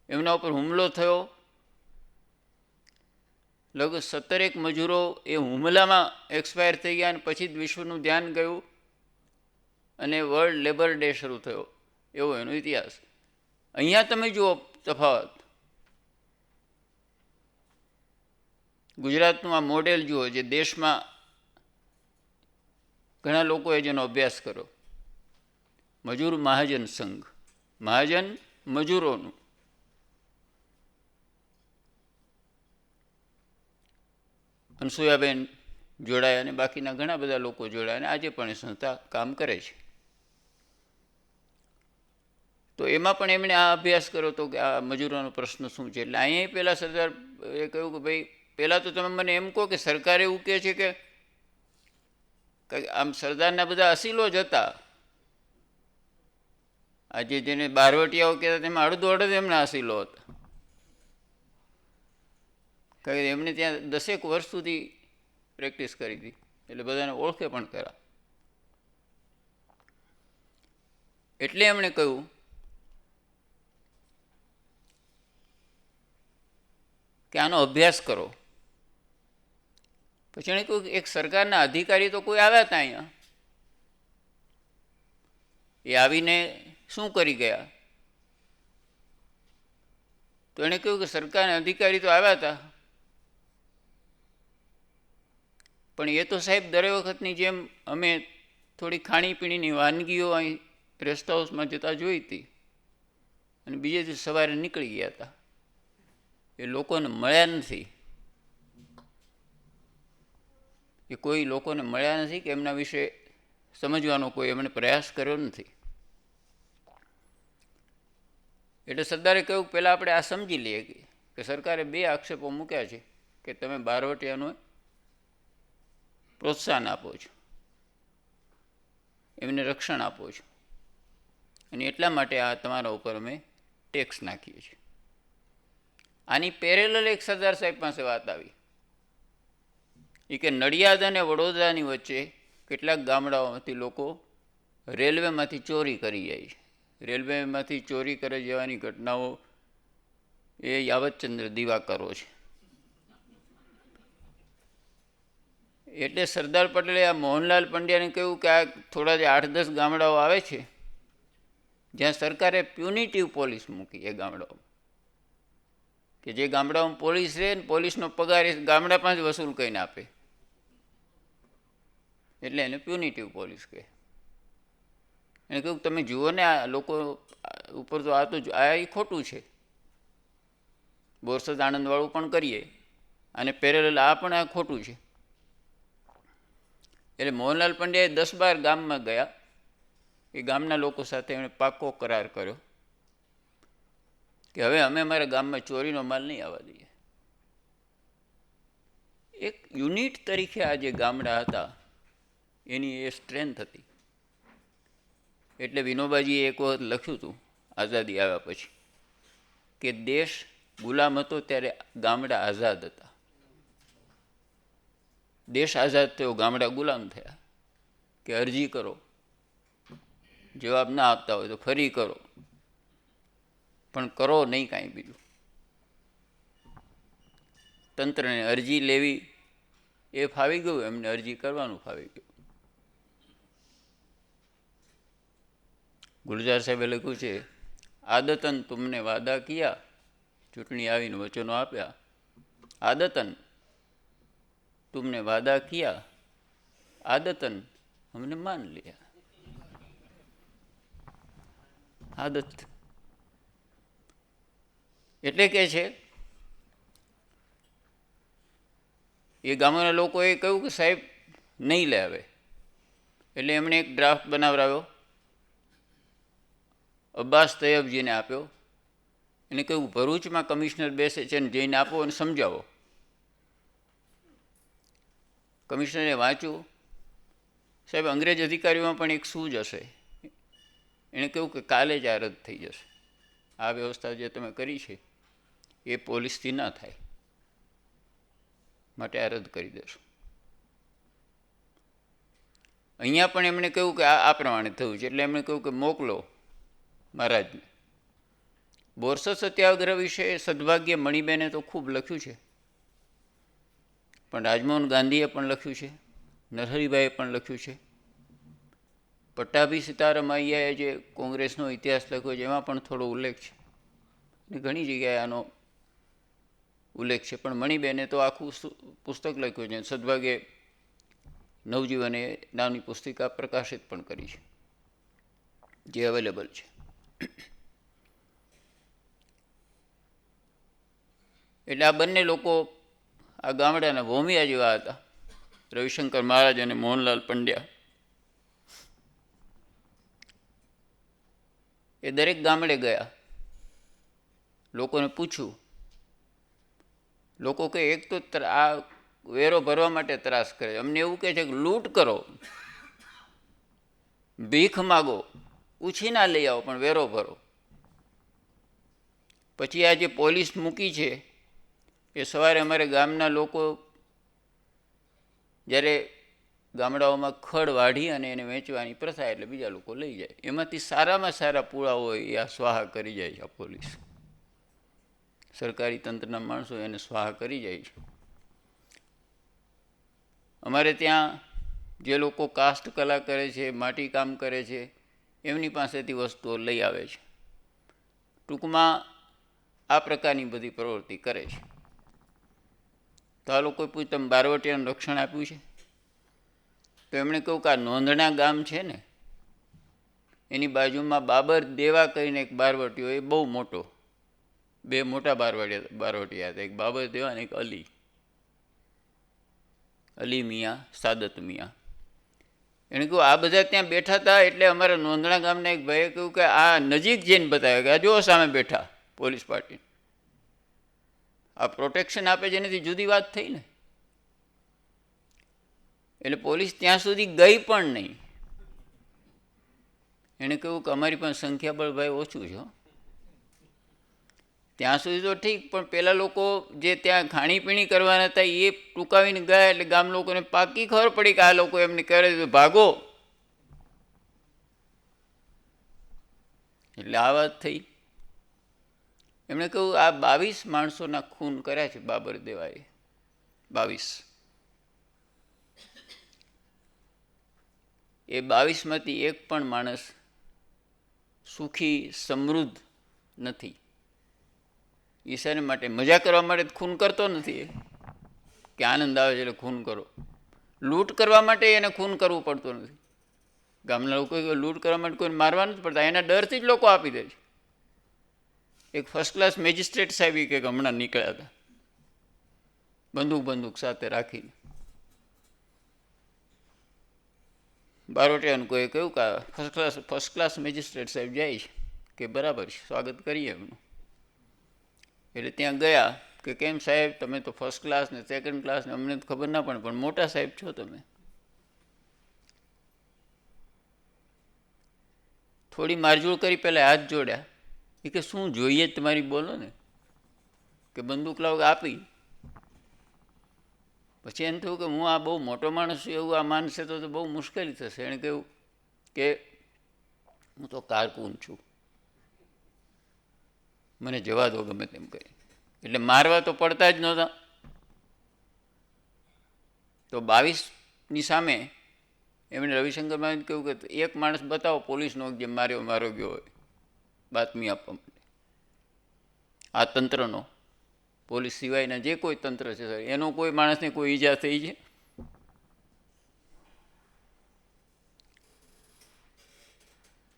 એમના ઉપર હુમલો થયો. લગભગ 17 મજૂરો એ હુમલામાં એક્સપાયર થઈ ગયા અને પછી જ વિશ્વનું ધ્યાન ગયું અને વર્લ્ડ લેબર ડે શરૂ થયો, એવો એનો ઇતિહાસ. અહીંયા તમે જુઓ તફાવત. ગુજરાતનું આ મોડેલ જુઓ, જે દેશમાં ઘણા લોકોએ જેનો અભ્યાસ કર્યો. મજૂર મહાજન સંઘ, મહાજન મજૂરોનું. અનસુયાબેન જોડાયા અને બાકીના ઘણા બધા લોકો જોડાયા અને આજે પણ એ સંસ્થા કામ કરે છે. તો એમાં પણ એમણે આ અભ્યાસ કર્યો હતો કે આ મજૂરોનો પ્રશ્ન શું છે. એટલે અહીંયા પહેલાં સરદાર એ કહ્યું કે ભાઈ પહેલાં તો તમે મને એમ કહો કે સરકાર એવું કહે છે કે આમ સરદારના બધા અસીલો જ હતા. આજે જેને બારવટિયાઓ કહેતા તેમાં અડધ એમના અસીલો હતા. કારણ કે એમણે ત્યાં 10 વર્ષ સુધી પ્રેક્ટિસ કરી હતી, એટલે બધાને ઓળખે પણ ખરા. એટલે એમણે કહ્યું કે આનો અભ્યાસ કરો. પછી એણે કહ્યું કે એક સરકારના અધિકારી તો કોઈ આવ્યા હતા અહીંયા, એ આવીને શું કરી ગયા? તો એણે કહ્યું કે સરકારના અધિકારી તો આવ્યા હતા, પણ એ તો સાહેબ દરેક વખતની જેમ અમે થોડી ખાણીપીણીની વાનગીઓ અહીં રેસ્ટ હાઉસમાં જતા જોઈ હતી અને બીજે દિવસ સવારે નીકળી ગયા હતા. એ લોકોને મળ્યા નથી, એ કોઈ લોકોને મળ્યા નથી કે એમના વિશે સમજવાનો કોઈ એમણે પ્રયાસ કર્યો નથી. એટલે સરદારે કહ્યું પહેલાં આપણે આ સમજી લઈએ કે સરકારે 2 આક્ષેપો મૂક્યા છે કે તમે બારવટિયાનું પ્રોત્સાહન આપો છો, એમને રક્ષણ આપો છો, અને એટલા માટે આ તમારા ઉપર અમે ટેક્સ નાખીએ છીએ. આની પેરેલલ એક સરદાર સાહેબ પાસે વાત આવી એ કે નડિયાદ અને વડોદરાની વચ્ચે કેટલાક ગામડાઓમાંથી લોકો રેલવેમાંથી ચોરી કરી જાય છે. રેલવેમાંથી ચોરી કરે જવાની ઘટનાઓ એ યાવતચંદ્ર દિવાકરો છે. એટલે સરદાર પટેલે આ મોહનલાલ પંડ્યાને કહ્યું કે આ થોડા જે 8-10 ગામડાઓ આવે છે જ્યાં સરકારે પ્યુનિટિવ પોલીસ મૂકી, એ ગામડાઓમાં કે જે ગામડાઓમાં પોલીસ રહે ને પોલીસનો પગાર એ ગામડા પાસે વસૂલ કરીને આપે, એટલે એને પ્યુનિટિવ પોલીસ કહે. એને કહ્યું તમે જુઓ ને આ લોકો ઉપર તો આ ખોટું છે, બોરસદ આણંદવાળું પણ કરીએ અને પેરેલલ આ પણ આ ખોટું છે. એટલે મોહનલાલ પંડ્યાએ 10-12 ગામમાં ગયા, એ ગામના લોકો સાથે એમણે પાકો કરાર કર્યો કે હવે અમે અમારા ગામમાં ચોરીનો માલ નહીં આવવા દઈએ. એક યુનિટ તરીકે આ જે ગામડા હતા એની એ સ્ટ્રેન્થ હતી. એટલે વિનોબાજીએ એક વખત લખ્યું હતું આઝાદી આવ્યા પછી કે દેશ ગુલામ હતો ત્યારે ગામડા આઝાદ હતા, દેશ આઝાદ થયો ગામડા ગુલામ થયા. કે અરજી કરો, જવાબ ના આપતા હોય તો ફરી કરો, પણ કરો નહીં કાંઈ બીજું. તંત્રને અરજી લેવી એ ફાવી ગયું, એમને અરજી કરવાનું ફાવી ગયું. ગુલજાર સાહેબે લખ્યું છે આદતન તુમને વાદા કિયા, ચૂંટણી આવીને વચનો આપ્યા. આદતન તુમને વાદા કિયા, આદતન हमने मान लिया. આદત એટલે કે છે એ ગામના લોકોએ કહ્યું કે સાહેબ નહીં લે આવે, એટલે એમણે એક ડ્રાફ્ટ બનાવરાવ્યો, અબ્બાસ તૈયબજીને આપ્યો. એને કહ્યું ભરૂચમાં કમિશનર બેસે છે ને જઈને આપો અને સમજાવો. કમિશનરે વાંચ્યું, સાહેબ અંગ્રેજ અધિકારીઓમાં પણ એક સૂઝ હશે. એણે કહ્યું કે કાલે જ આ રદ થઈ જશે, આ વ્યવસ્થા જે તમે કરી છે એ પોલીસથી ના થાય, માટે આ રદ કરી દેશો. અહીંયા પણ એમણે કહ્યું કે આ પ્રમાણે થયું છે, એટલે એમણે કહ્યું કે મોકલો મહારાજને. બોરસદ સત્યાગ્રહ વિશે સદભાગ્ય મણિબેને તો ખૂબ લખ્યું છે, પણ રાજમોહન ગાંધીએ પણ લખ્યું છે, નરહરિભાઈએ પણ લખ્યું છે, પટ્ટાભી સીતારામૈયાએ જે કોંગ્રેસનો ઇતિહાસ લખ્યો છે એમાં પણ થોડો ઉલ્લેખ છે, અને ઘણી જગ્યાએ આનો ઉલ્લેખ છે. પણ મણિબેને તો આખું પુસ્તક લખ્યું છે. સદભાગ્યે નવજીવને નાની પુસ્તિકા પ્રકાશિત પણ કરી છે, જે અવેલેબલ છે. એટલે આ બંને લોકો આ ગામડાના ભોમિયા જેવા હતા, રવિશંકર મહારાજ અને મોહનલાલ પંડ્યા. એ દરેક ગામડે ગયા, લોકોને પૂછ્યું. લોકો કહે એક તો આ વેરો ભરવા માટે ત્રાસ કરે, અમને એવું કહે છે કે લૂંટ કરો, ભીખ માગો, ઉછીના લઈ આવો, પણ વેરો ભરો. પછી આ જે પોલીસ મૂકી છે એ સવારે અમારે ગામના લોકો જ્યારે ગામડાઓમાં ખડ વાઢી અને એને વેચવાની પ્રથા, એટલે બીજા લોકો લઈ જાય, એમાંથી સારામાં સારા પૂળા હોય એ આ સ્વાહા કરી જાય છે. આ પોલીસ સરકારી તંત્રના માણસો એને સ્વાહા કરી જાય છે. અમારે ત્યાં જે લોકો કાસ્ટ કલા કરે છે, માટી કામ કરે છે, એમની પાસેથી વસ્તુઓ લઈ આવે છે. ટૂંકમાં આ પ્રકારની બધી પ્રવૃત્તિ કરે છે. તો આ લોકોએ પૂછ્યું તમે બારવટિયાનું રક્ષણ આપ્યું છે? તો એમણે કહ્યું કે આ નોંધણા ગામ છે ને એની બાજુમાં બાબર દેવા કરીને એક બારવટીયો, એ બહુ મોટો, બે મોટા બારવટિયા હતા, એક બાબર દેવા અને એક અલી મિયા, સાદત મિયા. એણે કહ્યું આ બધા ત્યાં બેઠા હતા, એટલે અમારા નોંધણા ગામના એક ભાઈએ કહ્યું કે આ નજીક જઈને બતાવ્યા કે આ જો સામે બેઠા પોલીસ પાર્ટી, આ પ્રોટેક્શન આપે છે એનાથી જુદી વાત થઈ ને. એટલે પોલીસ ત્યાં સુધી ગઈ પણ નહીં. એણે કહ્યું કે અમારી પણ સંખ્યાબળ ભાઈ ઓછું છે, ત્યાં સુધી તો ઠીક, પણ પેલા લોકો જે ત્યાં ખાણીપીણી કરવાના હતા એ ટૂંકાવીને ગયા, એટલે ગામ લોકોને પાકી ખબર પડી કે આ લોકો એમને કહે ભાગો. એટલે આ વાત થઈ. એમણે કહ્યું આ 22 માણસોના ખૂન કર્યા છે બાબર દેવાએ, 22. એ 22માંથી એક પણ માણસ સુખી સમૃદ્ધ નથી. ઈશાને માટે મજા કરવા માટે ખૂન કરતો નથી, કે આનંદ આવે છે એટલે ખૂન કરો. લૂંટ કરવા માટે એને ખૂન કરવું પડતું નથી. ગામના લોકો લૂંટ કરવા માટે કોઈને મારવા નથી પડતા, એના ડરથી જ લોકો આપી દે છે. એક ફર્સ્ટ ક્લાસ મેજિસ્ટ્રેટ સાહેબ કે હમણાં નીકળ્યા હતા બંદૂક સાથે રાખીને. બારોટિયાનું કોઈ કહ્યું કે ફર્સ્ટ ક્લાસ મેજિસ્ટ્રેટ સાહેબ જાય છે, કે બરાબર છે, સ્વાગત કરીએ એમનું. એટલે ત્યાં ગયા કે કેમ સાહેબ તમે તો ફર્સ્ટ ક્લાસ ને સેકન્ડ ક્લાસ ને અમને ખબર ના પડે, પણ મોટા સાહેબ છો તમે. થોડી મારઝૂડ કરી, પહેલાં હાથ જોડ્યા. એ કે શું જોઈએ તમારી બોલો ને, કે બંદૂક લાવ આપી. પછી એમ થયું કે હું આ બહુ મોટો માણસ છું એવું આ માનશે તો બહુ મુશ્કેલી થશે. એણે કહ્યું કે હું તો કારકુન છું, મને જવા દો ગમે તેમ કહી. એટલે મારવા તો પડતા જ નહોતા. તો 22ની સામે એમણે રવિશંકરમાં કહ્યું કે એક માણસ બતાવો પોલીસનો જે મારો ગયો હોય, બાતમી આપવા માટે. આ તંત્રનો, પોલીસ સિવાયના જે કોઈ તંત્ર છે એનો કોઈ માણસને કોઈ ઈજા થઈ છે?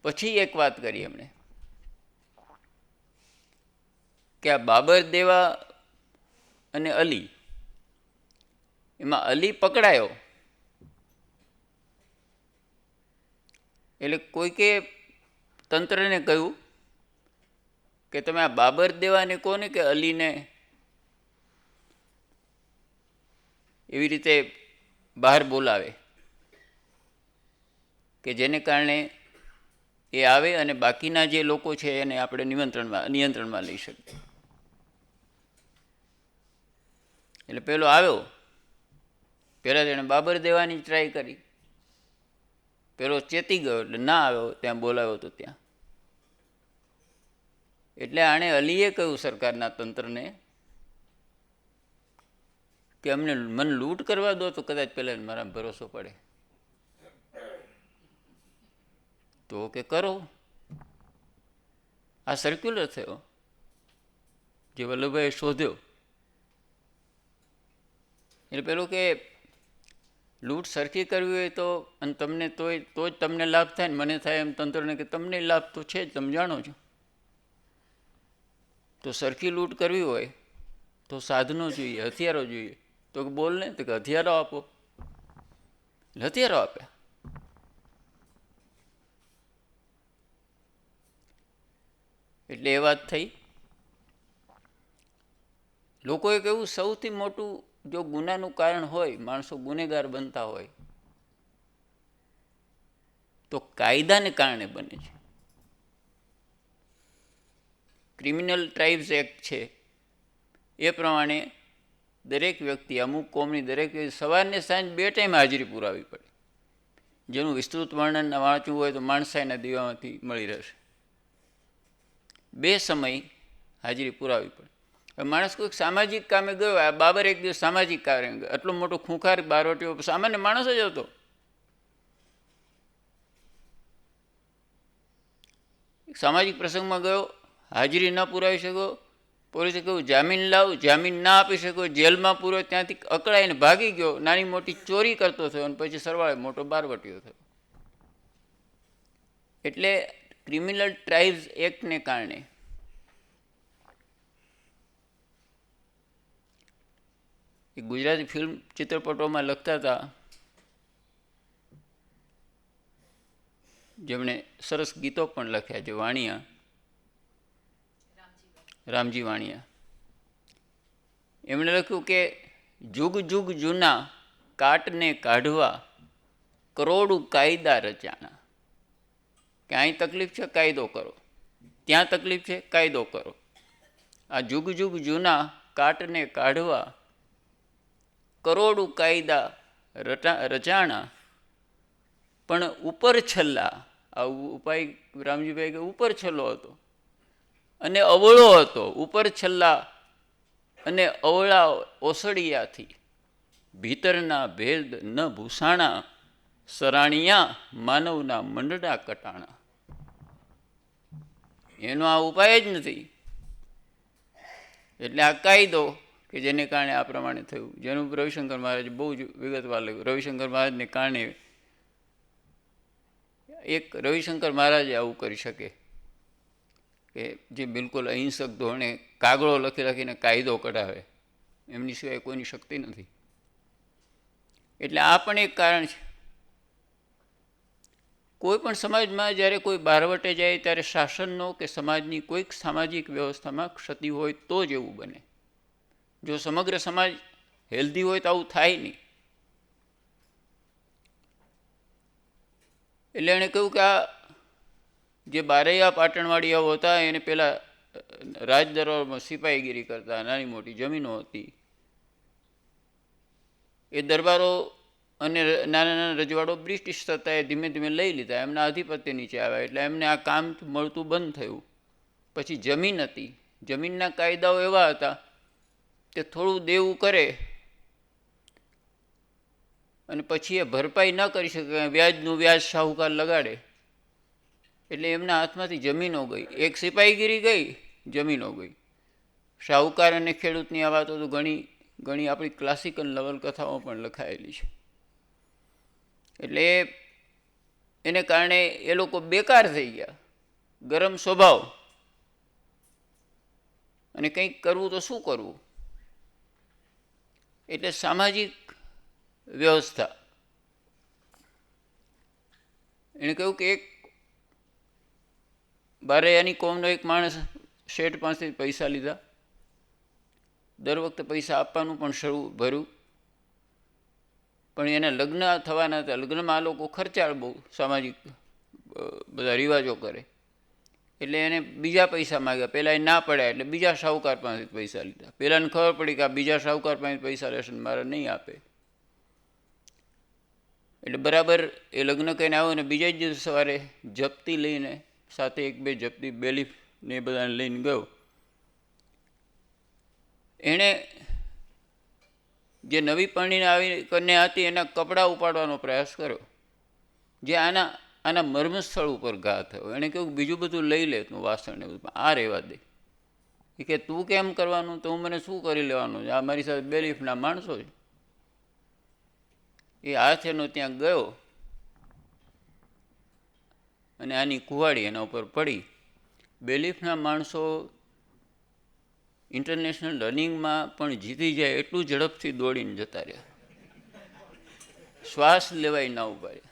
પછી એક વાત કરી એમણે કે આ બાબર દેવા અને અલી, એમાં અલી પકડાયો એટલે કોઈકે તંત્રને કહ્યું કે તમે આ બાબર દેવાને કહો ને કે અલીને એવી રીતે બહાર બોલાવે કે જેને કારણે એ આવે અને બાકીના જે લોકો છે એને આપણે નિયંત્રણમાં લઈ શકીએ. એટલે પેલો આવ્યો, પહેલાં તેણે બાબર દેવાની ટ્રાય કરી, પેલો ચેતી ગયો એટલે ના આવ્યો, ત્યાં બોલાવ્યો તો ત્યાં. એટલે આણે અલીએ કહ્યું સરકારના તંત્રને કે મને લૂંટ કરવા દો તો કદાચ પહેલાં મારા ભરોસો પડે. તો કે કરો. આ સર્ક્યુલર થયો જે વલ્લભભાઈએ શોધ્યો. એટલે પેલું કે લૂંટ સરખી કરવી હોય તો, અને તમને તો જ તમને લાભ થાય ને મને થાય, એમ તંત્રને કે તમને લાભ તો છે જ, તમે જાણો છો. તો સરખી લૂંટ કરવી હોય તો સાધનો જોઈએ, હથિયારો જોઈએ. તો બોલ ને, તો કે હથિયારો આપો. હથિયારો આપ્યા. એટલે એ વાત થઈ. લોકોએ કહ્યું સૌથી મોટું જો ગુનાનું કારણ હોય, માણસો ગુનેગાર બનતા હોય તો કાયદાને કારણે બને છે. ક્રિમિનલ ટ્રાઇબ્સ એક્ટ છે એ પ્રમાણે દરેક વ્યક્તિ, અમુક કોમની દરેક વ્યક્તિ સવારને સાંજ 2 ટાઈમ હાજરી પુરાવી પડે. જેનું વિસ્તૃત વર્ણન વાંચવું હોય તો માણસાઈના દીવામાંથી મળી રહેશે. 2 સમય હાજરી પુરાવી પડે. માણસ કોઈક સામાજિક કામે ગયો, આ બાબર એક દિવસ સામાજિક કામે ગયો, આટલો મોટો ખૂંખાર બારવટીઓ સામાન્ય માણસ જ હતો. સામાજિક પ્રસંગમાં ગયો, હાજરી ન પુરાવી શક્યો, પોલીસે કહ્યું જામીન લાવ, જામીન ના આપી શક્યો, જેલમાં પૂરો, ત્યાંથી અકળાઈને ભાગી ગયો, નાની મોટી ચોરી કરતો થયો અને પછી સરવાળે મોટો બારવટીયો થયો. એટલે ક્રિમિનલ ટ્રાઇબ્સ એક્ટને કારણે એ ગુજરાતી ફિલ્મ ચિત્રપટોમાં લખતા હતા, જેમણે સરસ ગીતો પણ લખ્યા છે, વાણિયા, રામજી વાણિયા. એમણે લખ્યું કે જુગ જુગ જૂના કાટને કાઢવા કરોડું કાયદા રચાણા. કે અહીં તકલીફ છે, કાયદો કરો, ત્યાં તકલીફ છે, કાયદો કરો. આ જુગ જુગ જૂના કાટને કાઢવા કરોડું કાયદા રચાણા, પણ ઉપર છલ્લા, આ ઉપાય રામજીભાઈ કે ઉપર છલ્લો હતો અને અવળો હતો. ઉપર છલ્લા અને અવળા ઓસડિયાથી ભીતરના ભેદ ન ભૂસાણા, સરાણિયા માનવના મંડળા કટાણા. એનો આ ઉપાય જ નથી. એટલે આ કાયદો કે જેને કારણે આ પ્રમાણે થયું, જેનું રવિશંકર મહારાજ બહુ જ વિગતવાર લખ્યું. રવિશંકર મહારાજને કારણે એક રવિશંકર મહારાજ આવું કરી શકે કે જે બિલકુલ અહિંસક ધોરણે કાગળો લખી લખીને કાયદો કઢાવે, એમની સિવાય કોઈની શક્તિ નથી. એટલે આ પણ એક કારણ છે. કોઈ પણ સમાજમાં જ્યારે કોઈ બારવટે જાય ત્યારે શાસનનો કે સમાજની કોઈક સામાજિક વ્યવસ્થામાં ક્ષતિ હોય તો જ એવું બને. જો સમગ્ર સમાજ હેલ્ધી હોય તો આવું થાય નહીં. એટલે એણે કહ્યું કે આ જે બારૈયા પાટણવાળીયાઓ હતા એને પહેલાં રાજદરબારમાં સિપાહીગીરી કરતા, નાની મોટી જમીનો હતી, એ દરબારો અને નાના નાના રજવાડો બ્રિટિશ સત્તાએ ધીમે ધીમે લઈ લીધા, એમના આધિપત્ય નીચે આવ્યા. એટલે એમને આ કામ મળતું બંધ થયું. પછી જમીન હતી, જમીનના કાયદાઓ એવા હતા કે થોડું દેવું કરે અને પછી એ ભરપાઈ ન કરી શકે, વ્યાજનું વ્યાજ શાહુકાર લગાડે, એટલે એમના હાથમાંથી જમીનો ગઈ. એક સિપાહીગીરી ગઈ, જમીનો ગઈ. શાહુકાર અને ખેડૂતની આ વાતો તો ઘણી ઘણી આપણી ક્લાસિકલ નવલકથાઓ પણ લખાયેલી છે. એટલે એને કારણે એ લોકો બેકાર થઈ ગયા, ગરમ સ્વભાવ, અને કંઈક કરવું તો શું કરવું. એટલે સામાજિક વ્યવસ્થા, એણે કહ્યું કે એક બારૈયાની કોમનો એક માણસ શેઠ પાસેથી પૈસા લીધા, દર વખતે પૈસા આપવાનું પણ શરૂ ભર્યું, પણ એને લગ્ન થવાના હતા. લગ્નમાં આ લોકો ખર્ચાળ બહુ, સામાજિક બધા રિવાજો કરે, એટલે એને બીજા પૈસા માગ્યા. પહેલાં એ ના પડ્યા એટલે બીજા શાહુકાર પાસેથી પૈસા લીધા. પહેલાંને ખબર પડી કે આ બીજા શાહુકાર પાસેથી પૈસા લેશે ને મારે નહીં આપે, એટલે બરાબર એ લગ્ન કરીને આવ્યો ને બીજા જ દિવસ સવારે જપ્તી લઈને, સાથે એક બે જપ્તી બેલીફ ને એ બધાને લઈને ગયો. એણે જે નવી પરણીને આવી કન્યા હતી એના કપડાં ઉપાડવાનો પ્રયાસ કર્યો, જે આના મર્મસ્થળ ઉપર ઘા થયો. એણે કહ્યું બીજું બધું લઈ લે તું, વાસણ ને બધું, આ રહેવા દે. એ કે તું કેમ કરવાનું, તો હું મને શું કરી લેવાનું, આ મારી સાથે બેલીફના માણસો છે. એ હાથ એનો ત્યાં ગયો અને આની કુવાડી એના ઉપર પડી. બેલીફના માણસો ઇન્ટરનેશનલ રનિંગમાં પણ જીતી જાય એટલું ઝડપથી દોડીને જતા રહ્યા, શ્વાસ લેવાય ના ઉભા રહ્યા.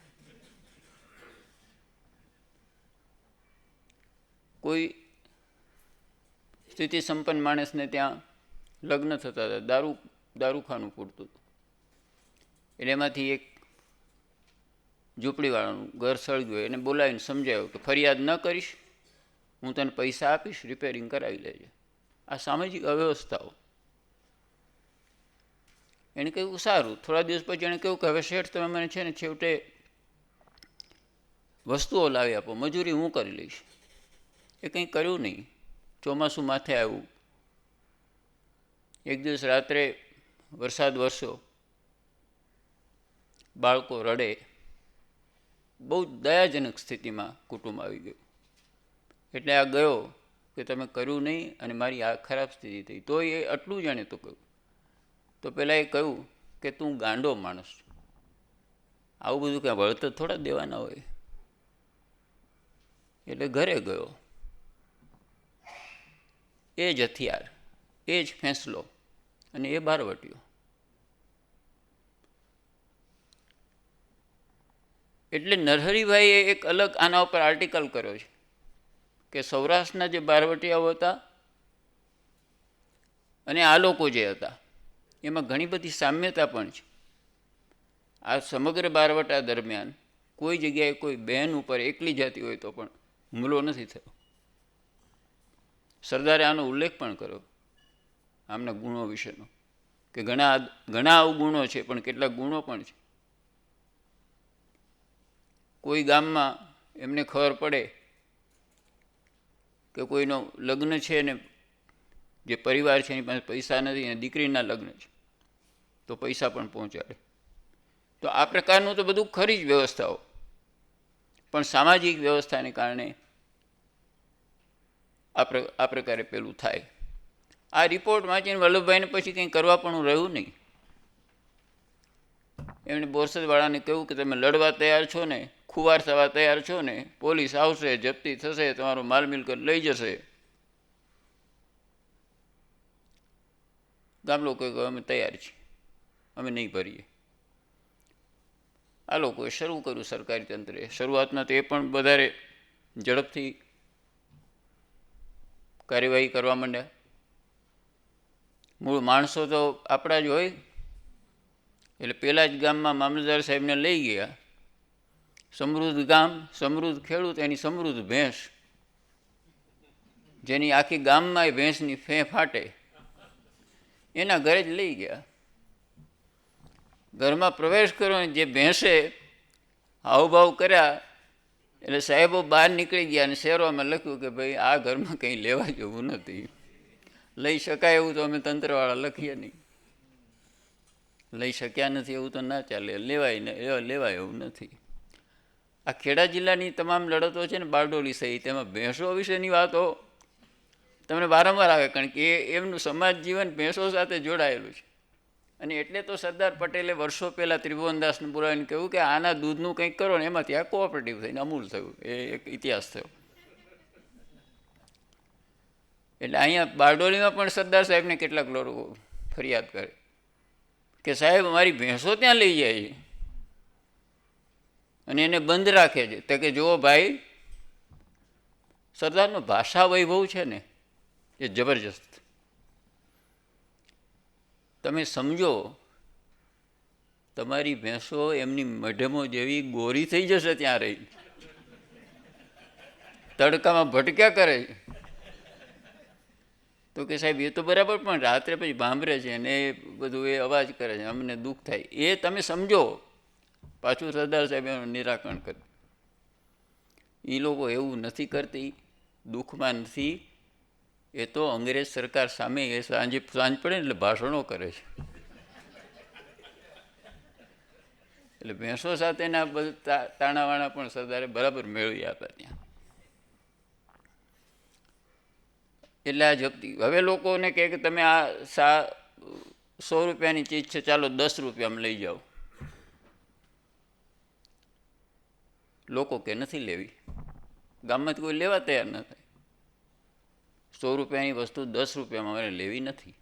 કોઈ સ્થિતિ સંપન્ન માણસને ત્યાં લગ્ન થતા હતા, દારૂખાનું પૂરતું હતું, એટલે એમાંથી એક ઝૂંપડીવાળાનું ઘર સળગ્યું. એને બોલાવીને સમજાવ્યું કે ફરિયાદ ન કરીશ, હું તને પૈસા આપીશ, રિપેરિંગ કરાવી લેજે. આ સામાજિક અવ્યવસ્થાઓ. એણે કહ્યું સારું. થોડા દિવસ પછી એણે કહ્યું કે હવે શેઠ તમે મને છે ને છેવટે વસ્તુઓ લાવી આપો, મજૂરી હું કરી લઈશ. એ કંઈ કર્યું નહીં. ચોમાસું માથે આવ્યું. એક દિવસ રાત્રે વરસાદ વરસ્યો, બાળકો રડે, બહુ દયાજનક સ્થિતિમાં કુટુંબ આવી ગયું. એટલે આ ગયો કે તમે કર્યું નહીં અને મારી આ ખરાબ સ્થિતિ થઈ. તો એ આટલું જાણે તો કહ્યું. તો પહેલાં એ કહ્યું કે તું ગાંડો માણસ છું, આવું બધું કાંઈ વળતર થોડા દેવાના હોય. એટલે ઘરે ગયો. એ જ હથિયાર, એ જ ફેંસલો અને એ બારવટીયો. એટલે નરહરિભાઈએ એક અલગ આના ઉપર આર્ટિકલ કર્યો છે કે સૌરાષ્ટ્રના જે બારવટીયાઓ હતા અને આ લોકો જે હતા એમાં ઘણી બધી સામ્યતા પણ છે. આ સમગ્ર બારવટા દરમિયાન કોઈ જગ્યાએ કોઈ બહેન ઉપર એકલી જાતી હોય તો પણ હુમલો નથી થયો. સરદારે આનો ઉલ્લેખ પણ કર્યો આમના ગુણો વિશેનો કે ઘણા અવગુણો છે પણ કેટલાક ગુણો પણ છે. કોઈ ગામમાં એમને ખબર પડે કે કોઈનો લગ્ન છે ને જે પરિવાર છે એની પાસે પૈસા નથી અને દીકરીના લગ્ન છે તો પૈસા પણ પહોંચાડે. તો આ પ્રકારનું તો બધું ખરી જ વ્યવસ્થાઓ, પણ સામાજિક વ્યવસ્થાને કારણે આ પ્રકારે પેલું થાય. આ રિપોર્ટ વાંચીને વલ્લભભાઈને પછી કંઈ કરવા પણ રહ્યું નહીં. એમણે બોરસદવાળાને કહ્યું કે તમે લડવા તૈયાર છો ને, ખુવાર થવા તૈયાર છો ને, પોલીસ આવશે, જપ્તી થશે, તમારો માલ મિલકત લઈ જશે. ગામ લોકોએ કહ્યું અમે તૈયાર છીએ, અમે નહીં ભરીએ. આ લોકોએ શરૂ કર્યું સરકારી તંત્રે. શરૂઆતમાં તો એ પણ વધારે ઝડપથી કાર્યવાહી કરવા માંડ્યા. મૂળ માણસો તો આપણા જ હોય એટલે પેલા જ ગામમાં મામલતદાર સાહેબને લઈ ગયા. સમૃદ્ધ ગામ, સમૃદ્ધ ખેડૂત, એની સમૃદ્ધ ભેંસ, જેની આખી ગામમાં એ ભેંસની ફેં ફાટે, એના ઘરે જ લઈ ગયા. ઘરમાં પ્રવેશ કર્યો જે ભેંસે હાવભાવ કર્યા એટલે સાહેબો બહાર નીકળી ગયા અને શહેરોમાં લખ્યું કે ભાઈ આ ઘરમાં કંઈ લેવા જેવું નથી. લઈ શકાય એવું તો અમે તંત્રવાળા લખીએ નહીં, લઈ શક્યા નથી એવું તો ના ચાલે, લેવાય એવું નથી. આ ખેડા જિલ્લાની તમામ લડતો છે ને બારડોલી સહિત, એમાં ભેંસો વિશેની વાતો તમને વારંવાર આવે, કારણ કે એમનું સમાજ જીવન ભેંસો સાથે જોડાયેલું છે. અને એટલે તો સરદાર પટેલે વર્ષો પહેલાં ત્રિભુવનદાસને બોલાવીને કહ્યું કે આના દૂધનું કંઈક કરો ને, એમાંથી આ કોઓપરેટિવ થઈને અમૂલ થયું. એ એક ઇતિહાસ થયો. એટલે અહીંયા બારડોલીમાં પણ સરદાર સાહેબને કેટલાક લોકો ફરિયાદ કરે કે સાહેબ અમારી ભેંસો ત્યાં લઈ જાય છે અને એને બંધ રાખે છે. તો કે જુઓ ભાઈ, સરદારનો ભાષા વૈભવ છે ને એ જબરજસ્ત. તમે સમજો, તમારી ભેંસો એમની મઢમો જેવી ગોરી થઈ જશે ત્યાં રહી, તડકામાં ભટક્યા કરે છે. તો કે સાહેબ એ તો બરાબર, પણ રાત્રે પછી ભાંભરે છે ને એ બધું એ અવાજ કરે છે, અમને દુઃખ થાય. એ તમે સમજો. પાછું સરદાર સાહેબ એનું નિરાકરણ કર્યું. એ લોકો એવું નથી કરતી, દુઃખમાં નથી. એ તો અંગ્રેજ સરકાર સામે એ સાંજ પડે એટલે ભાષણો કરે છે. એટલે ભેંસો સાથેના બધા તાણાવાણા પણ સરદારે બરાબર મેળવી આપ્યા ત્યાં. એટલે આ જપ્તી. હવે લોકોને કહે કે તમે આ 100 રૂપિયાની ચીજ છે, ચાલો 10 રૂપિયામાં લઈ જાઓ. લોકો કે નથી લેવી. ગામમાંથી કોઈ લેવા તૈયાર ન થાય. 100 રૂપિયાની વસ્તુ 10 રૂપિયામાં અમારે લેવી નથી.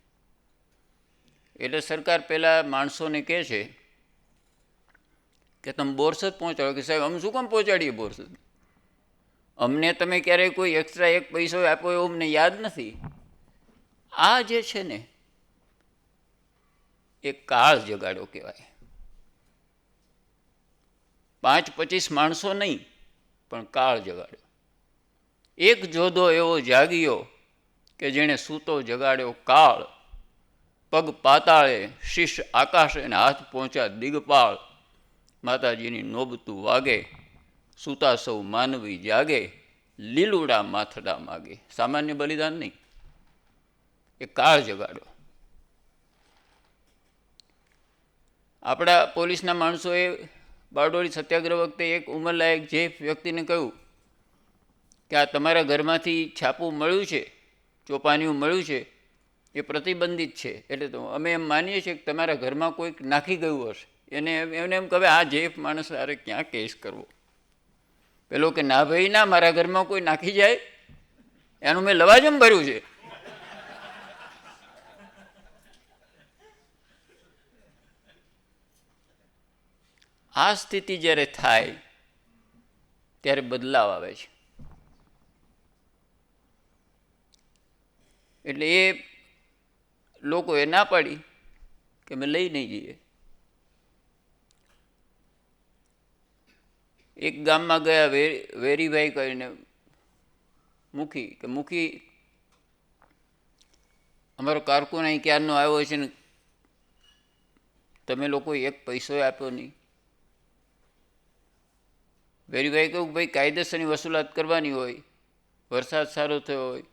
એટલે સરકાર પહેલાં માણસોને કહે છે કે તમે બોરસદ પહોંચાડો. કે સાહેબ અમે શું કામ પહોંચાડીએ બોરસદ? અમને તમે ક્યારેય કોઈ એક્સ્ટ્રા 1 પૈસો આપ્યો એવું અમને યાદ નથી. આ જે છે ને એ કાળ જગાડો કહેવાય. 5-25 માણસો નહીં, પણ કાળ જગાડ્યો. એક જોધો એવો જાગ્યો કે જેણે સૂતો જગાડ્યો કાળ. પગ પાતાળે, શીશ આકાશે અને હાથ પહોંચ્યા દિગપાળ. માતાજીની નોબતું વાગે, સૂતા સૌ માનવી જાગે. લીલુડા માથડા માગે. સામાન્ય બલિદાન નહીં, એ કાળ જગાડ્યો. આપણા પોલીસના માણસોએ બારડોલી સત્યાગ્રહ વખતે એક ઉંમરલાયક જે વ્યક્તિને કહ્યું કે આ તમારા ઘરમાંથી છાપું મળ્યું છે, ચોપાનિયું મળ્યું છે, એ પ્રતિબંધિત છે, એટલે તો અમે એમ માનીએ છીએ કે તમારા ઘરમાં કોઈક નાખી ગયું હશે. એને એમ કહે આ જે માણસ અરે ક્યાં કેસ કરવો, પેલો કે ના ભાઈ ના, મારા ઘરમાં કોઈ નાખી જાય એનું મેં લવાજમ ભર્યું છે. આ સ્થિતિ જ્યારે થાય ત્યારે બદલાવ આવે છે. એટલે એ લોકોએ ના પાડી કે અમે લઈ નહીં જઈએ. એક ગામમાં ગયા વેરીભાઈ કરીને મુખી અમારો કારકુન અહીં ક્યારનો આવ્યો છે ને તમે લોકો એક પૈસો આપ્યો નહીં. વેરીભાઈ કહ્યું ભાઈ કાયદેસરની વસૂલાત કરવાની હોય, વરસાદ સારો થયો હોય,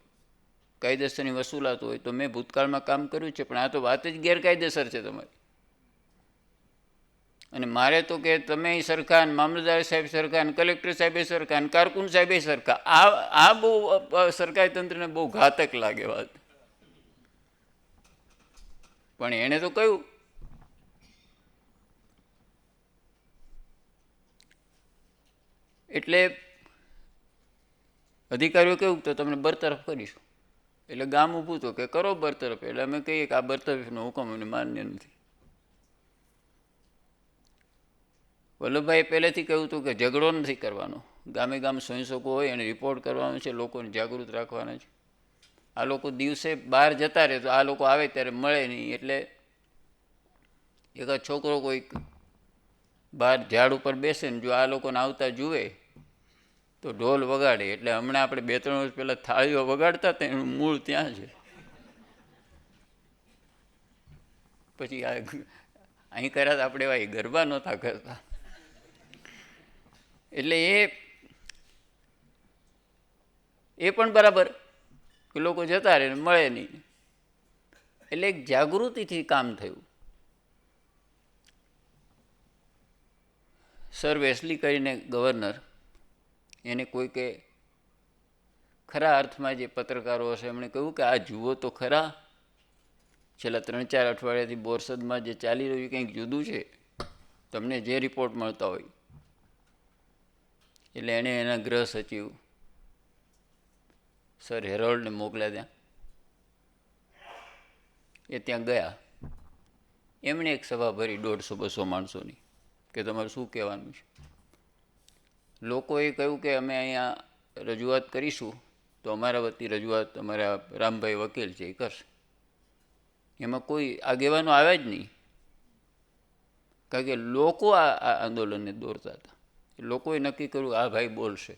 કાયદેસરની વસૂલાત હોય તો મેં ભૂતકાળમાં કામ કર્યું છે, પણ આ તો વાત જ ગેરકાયદેસર છે તમારી. અને મારે તો કે તમે સરખા, મામલતદાર સાહેબ સરખા, કલેક્ટર સાહેબે સરખા, કારકુન સાહેબે સરખા. આ બહુ સરકારી તંત્રને બહુ ઘાતક લાગે વાત. પણ એણે તો કહ્યું એટલે અધિકારીઓ કહ્યું તો તમને બરતરફ કરીશું. એટલે ગામ ઊભું તો કે કરો બરતરફ. એટલે અમે કહીએ કે આ બરતરફનો હુકમ અમને માન્ય નથી. વલ્લભભાઈએ પહેલેથી કહ્યું હતું કે ઝઘડો નથી કરવાનો, ગામે ગામ સ્વયંસેવકો હોય અને રિપોર્ટ કરવાનો છે, લોકોને જાગૃત રાખવાના છે. આ લોકો દિવસે બહાર જતા રહે તો આ લોકો આવે ત્યારે મળે નહીં. એટલે એક છોકરો કોઈક બહાર ઝાડ ઉપર બેસે ને જો આ લોકોને આવતા જુએ તો ઢોલ વગાડે. એટલે હમણાં આપણે 2-3 વર્ષ પહેલાં થાળીઓ વગાડતા હતા એનું મૂળ ત્યાં છે. પછી અહીં કર્યા આપણે એવા ગરબા નહોતા કરતા. એટલે એ પણ બરાબર કે લોકો જતા રહે મળે નહીં. એટલે એક જાગૃતિથી કામ થયું. સર વેસ્લી કરીને ગવર્નર, એને કોઈકે ખરા અર્થમાં જે પત્રકારો હશે એમણે કહ્યું કે આ જુઓ તો ખરા, છેલ્લા 3-4 અઠવાડિયાથી બોરસદમાં જે ચાલી રહ્યું કંઈક જુદું છે, તમને જે રિપોર્ટ મળતા હોય. એટલે એણે એના ગૃહ સચિવ સર હેરોલ્ડને મોકલ્યા ત્યાં. એ ત્યાં ગયા. એમણે એક સભા ભરી 150-200 માણસોની કે તમારે શું કહેવાનું છે. લોકોએ કહ્યું કે અમે અહીંયા રજૂઆત કરીશું તો અમારા વતી રજૂઆત અમારા રામભાઈ વકીલ છે એ કરશે. એમાં કોઈ આગેવાનો આવ્યા જ નહીં, કારણ કે લોકો આ આંદોલનને દોરતા હતા. લોકોએ નક્કી કર્યું આ ભાઈ બોલશે.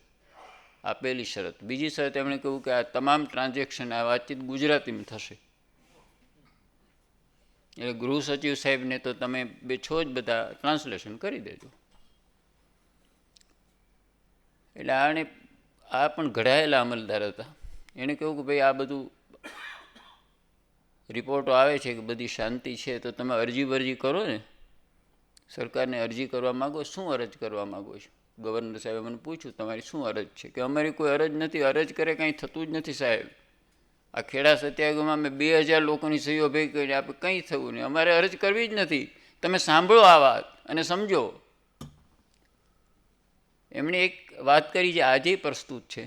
આ પહેલી શરત. બીજી શરત એમણે કહ્યું કે આ તમામ ટ્રાન્ઝેક્શન, આ વાતચીત ગુજરાતીમાં થશે. એટલે ગૃહ સચિવ સાહેબને તો તમે છો જ બધા, ટ્રાન્સલેશન કરી દેજો. એટલે આ પણ ઘડાયેલા અમલદાર હતા. એણે કહ્યું કે ભાઈ આ બધું રિપોર્ટો આવે છે કે બધી શાંતિ છે, તો તમે અરજી કરો ને, સરકારને અરજી કરવા માગો. શું અરજ કરવા માગો છો? ગવર્નર સાહેબે મને પૂછ્યું તમારી શું અરજ છે? કે અમારી કોઈ અરજ નથી, અરજ કરે કાંઈ થતું જ નથી સાહેબ. આ ખેડા સત્યાગ્રહમાં મેં 2000 લોકોની સહીઓ ભેગી કરી, આપણે કંઈ થયું નહીં, અમારે અરજ કરવી જ નથી. તમે સાંભળો આ વાત અને સમજો. એમણે એક વાત કરી જે આજે પ્રસ્તુત છે.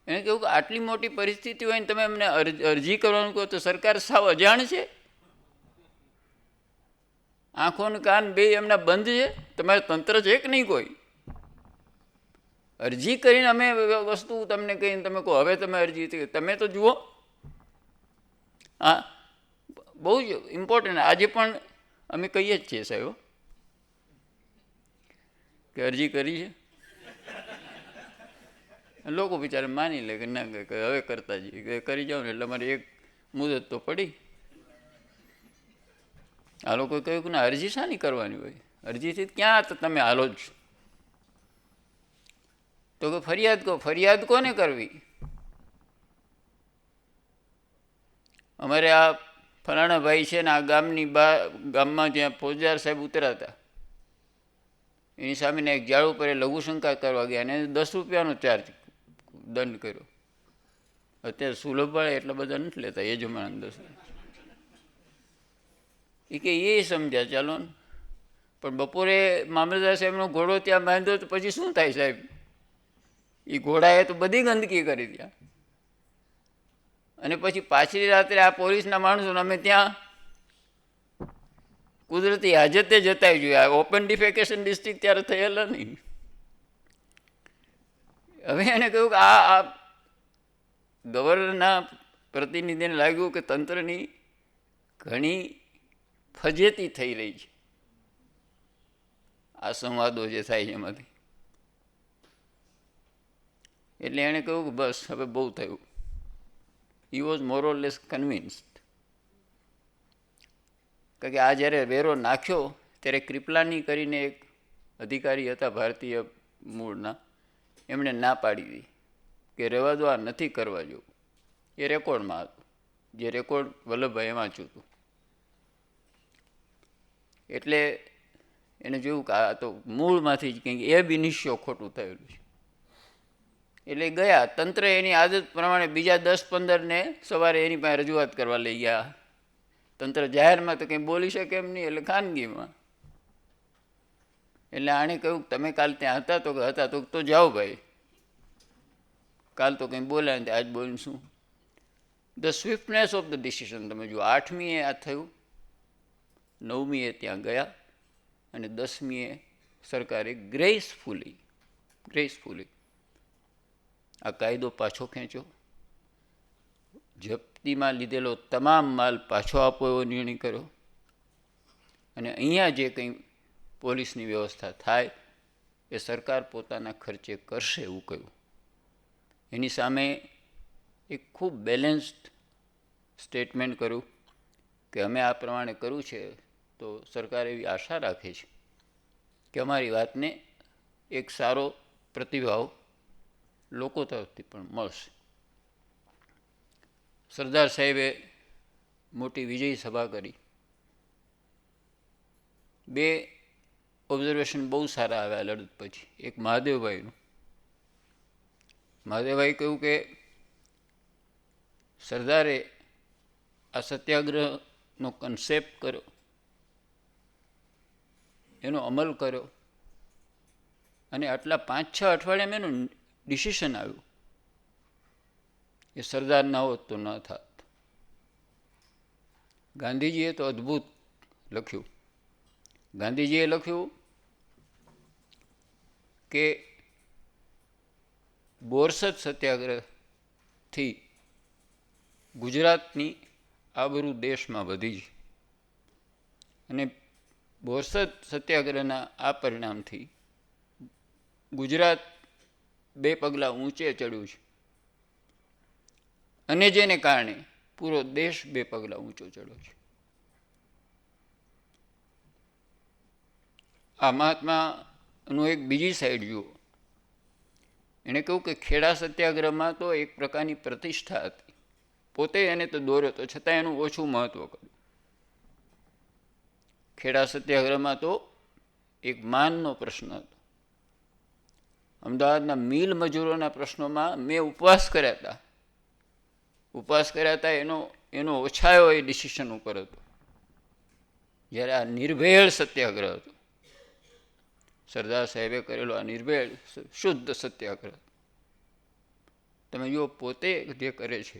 એણે કહ્યું કે આટલી મોટી પરિસ્થિતિ હોય ને તમે એમને અરજી કરવાનું કહો તો સરકાર સાવ અજાણ છે, આંખો ને કાન બે એમના બંધ છે, તમારે તંત્ર છે કે નહીં કોઈ? અરજી કરીને અમે વસ્તુ તમને કહીને તમે કહો હવે તમે અરજી, તમે તો જુઓ. હા, બહુ જ ઇમ્પોર્ટન્ટ. આજે પણ અમે કહીએ જ છીએ સાહેબ કે અરજી કરી છે. લોકો બિચારે માની લે કે ના હવે કરતા જઈએ, કરી જાઓ ને એટલે અમારે એક મુદત તો પડી. આ લોકોએ કહ્યું કે ના અરજી શાની કરવાની હોય, અરજીથી ક્યાં તમે હાલો જ. તો કે ફરિયાદ કહો. ફરિયાદ કોને કરવી? અમારે આ ફલાણા ભાઈ છે ને આ ગામમાં જ્યાં ફોજદાર સાહેબ ઉતર્યા હતા એની સામેના એક ઝાડ ઉપર લઘુશંકા કરવા ગયા અને 10 રૂપિયાનો ચાર્જ દંડ કર્યો. અત્યારે સુલભ વાળે એટલા બધા નથી લેતા એ જમાના 10. એ કે એ સમજ્યા ચાલો ને. પણ બપોરે મામલતદાર સાહેબનો ઘોડો ત્યાં બાંધ્યો તો પછી શું થાય સાહેબ? એ ઘોડાએ તો બધી ગંદકી કરી ત્યાં. અને પછી પાછલી રાત્રે આ પોલીસના માણસોને અમે ત્યાં કુદરતી હાજતે જતા જોઈએ. આ ઓપન ડિફેકેશન ડિસ્ટ્રિક્ટ ત્યારે થયેલા નહીં. હવે એણે કહ્યું કે આ ગવર્નરના પ્રતિનિધિને લાગ્યું કે તંત્રની ઘણી ફજેતી થઈ રહી છે આ સંવાદો જે થાય છે એમાંથી. એટલે એણે કહ્યું કે બસ હવે બહુ થયું. He was more or less convinced. કારણ કે આ જ્યારે વેરો નાખ્યો ત્યારે ક્રિપલાની કરીને એક અધિકારી હતા ભારતીય મૂળના, એમણે ના પાડી દીધી કે રહેવા દો, આ નથી કરવા જેવું. એ રેકોર્ડમાં હતું, જે રેકોર્ડ વલ્લભભાઈએ વાંચ્યું હતું. એટલે એને જોયું કે આ તો મૂળમાંથી જ કંઈક એ બિનિશ્યો ખોટું થયેલું છે. એટલે ગયા તંત્ર એની આદત પ્રમાણે બીજા 10-15ને સવારે એની પાસે રજૂઆત કરવા લઈ ગયા. તંત્ર જાહેરમાં તો કંઈ બોલી શકે એમ નહીં, એટલે ખાનગીમાં. એટલે આણે કહ્યું તમે કાલ ત્યાં હતા? તો કે હતા. તો જાઓ ભાઈ, કાલ તો કંઈ બોલ્યા નથી, આજ બોલીને શું? ધ સ્વિફ્ટનેસ ઓફ ધ ડિસિઝન તમે જુઓ. 8મીએ આ થયું, 9મીએ ત્યાં ગયા, અને 10મીએ સરકારે ગ્રેસફુલી આ કાયદો પાછો ખેંચ્યો. જપ્તીમાં લીધેલો તમામ માલ પાછો આપો એવો નિર્ણય કર્યો. અને અહીંયા જે કંઈ પોલીસની વ્યવસ્થા થાય એ સરકાર પોતાના ખર્ચે કરશે એવું કહ્યું. એની સામે એક ખૂબ બેલેન્સ્ડ સ્ટેટમેન્ટ કર્યું કે અમે આ પ્રમાણે કર્યું છે તો સરકાર એવી આશા રાખે છે કે અમારી વાતને એક સારો પ્રતિભાવ લોકો તરફથી પણ મળશે. સરદાર સાહેબે મોટી વિજય સભા કરી. 2 ઓબ્ઝર્વેશન બહુ સારા આવ્યા લડત પછી. એક મહાદેવભાઈનું. મહાદેવભાઈ કહ્યું કે સરદારે આ સત્યાગ્રહનો કન્સેપ્ટ કર્યો, એનો અમલ કર્યો, અને આટલા 5-6 અઠવાડિયામાં એનું ડિસિશન આવ્યું. એ સરદાર ના હોત તો ન થાત. ગાંધીજીએ તો અદ્ભુત લખ્યું. ગાંધીજીએ લખ્યું કે બોરસદ સત્યાગ્રહથી ગુજરાતની આબરૂ દેશમાં વધી છે, અને બોરસદ સત્યાગ્રહના આ પરિણામથી ગુજરાત 2 પગલાં ઊંચે ચડ્યું છે, અને જેને કારણે પૂરો દેશ 2 પગલાં ઊંચો ચડ્યો છે. આ મહાત્માનું એક બીજી સાઈડ જુઓ. એણે કહ્યું કે ખેડા સત્યાગ્રહમાં તો એક પ્રકારની પ્રતિષ્ઠા હતી, પોતે એને તો દોર્યો તો છતાં એનું ઓછું મહત્વ કર્યું. ખેડા સત્યાગ્રહમાં તો એક માનનો પ્રશ્ન હતો. અમદાવાદના મિલ મજૂરોના પ્રશ્નોમાં મેં ઉપવાસ કર્યા હતા, એનો ઓછાયો એ ડિસિશન ઉપર હતો. જ્યારે આ નિર્ભેળ સત્યાગ્રહ હતો, સરદાર સાહેબે કરેલો આ નિર્ભેળ શુદ્ધ સત્યાગ્રહ, તમે જુઓ પોતે જે કરે છે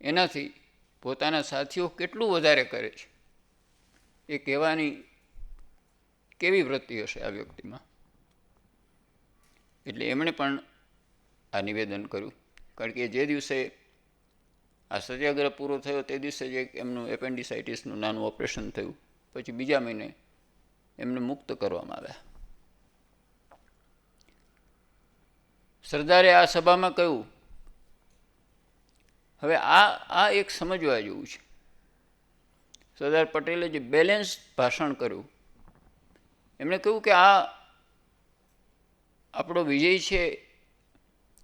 એનાથી પોતાના સાથીઓ કેટલું વધારે કરે છે એ કહેવાની કેવી વૃત્તિ હશે આ વ્યક્તિમાં. એટલે એમણે પણ આ નિવેદન કર્યું. કારણ કે જે દિવસે આ સત્યાગ્રહ પૂરો થયો તે દિવસે જ એમનું એપેન્ડિસાઇટિસનું નાનું ઓપરેશન થયું. પછી બીજા મહિને એમને મુક્ત કરવામાં આવ્યા. સરદારે આ સભામાં કહ્યું, હવે આ એક સમજવા જેવું છે. સરદાર પટેલે જે બેલેન્સ ભાષણ કર્યું, એમણે કહ્યું કે આ આપણો વિજય છે,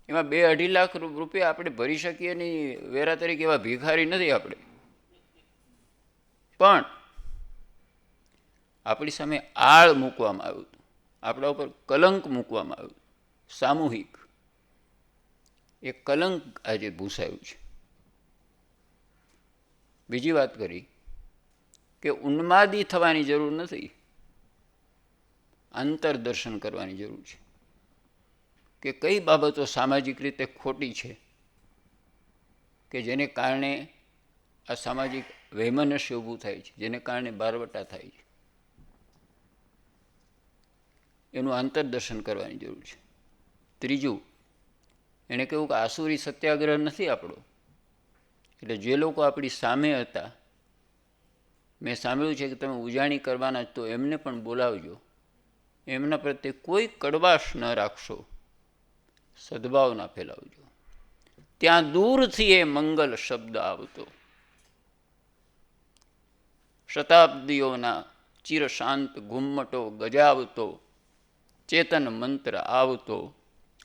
એમાં 2-2.5 લાખ રૂપિયા આપણે ભરી શકીએ નહીં. વેરા તરીકે એવા ભિખારી નથી આપણે. પણ આપણી સામે આળ મૂકવામાં આવ્યું હતું, આપણા ઉપર કલંક મૂકવામાં આવ્યું, સામૂહિક એ કલંક આજે ભૂસાયું છે. બીજી વાત કરી કે ઉન્માદી થવાની જરૂર નથી. આંતરદર્શન કરવાની જરૂર છે કે કઈ બાબતો સામાજિક રીતે ખોટી છે કે જેને કારણે આ સામાજિક વૈમનસ્ય ઊભું થાય છે, જેને કારણે બારવટા થાય છે, એનું આંતરદર્શન કરવાની જરૂર છે. ત્રીજું, એણે કહ્યું કે આસુરી સત્યાગ્રહ નથી આપણો, એટલે જે લોકો આપણી સામે હતા, મેં સાંભળ્યું છે કે તમે ઉજાણી કરવાના જ, તો એમને પણ બોલાવજો, એમના પ્રત્યે કોઈ કડવાશ ન રાખશો, સદભાવ ના ફેલાવજો. ત્યાં દૂરથી એ મંગલ શબ્દ આવતો, શતાબ્દીઓના ચિરશાંત ઘુમ્મટો ગજાવતો, ચેતન મંત્ર આવતો,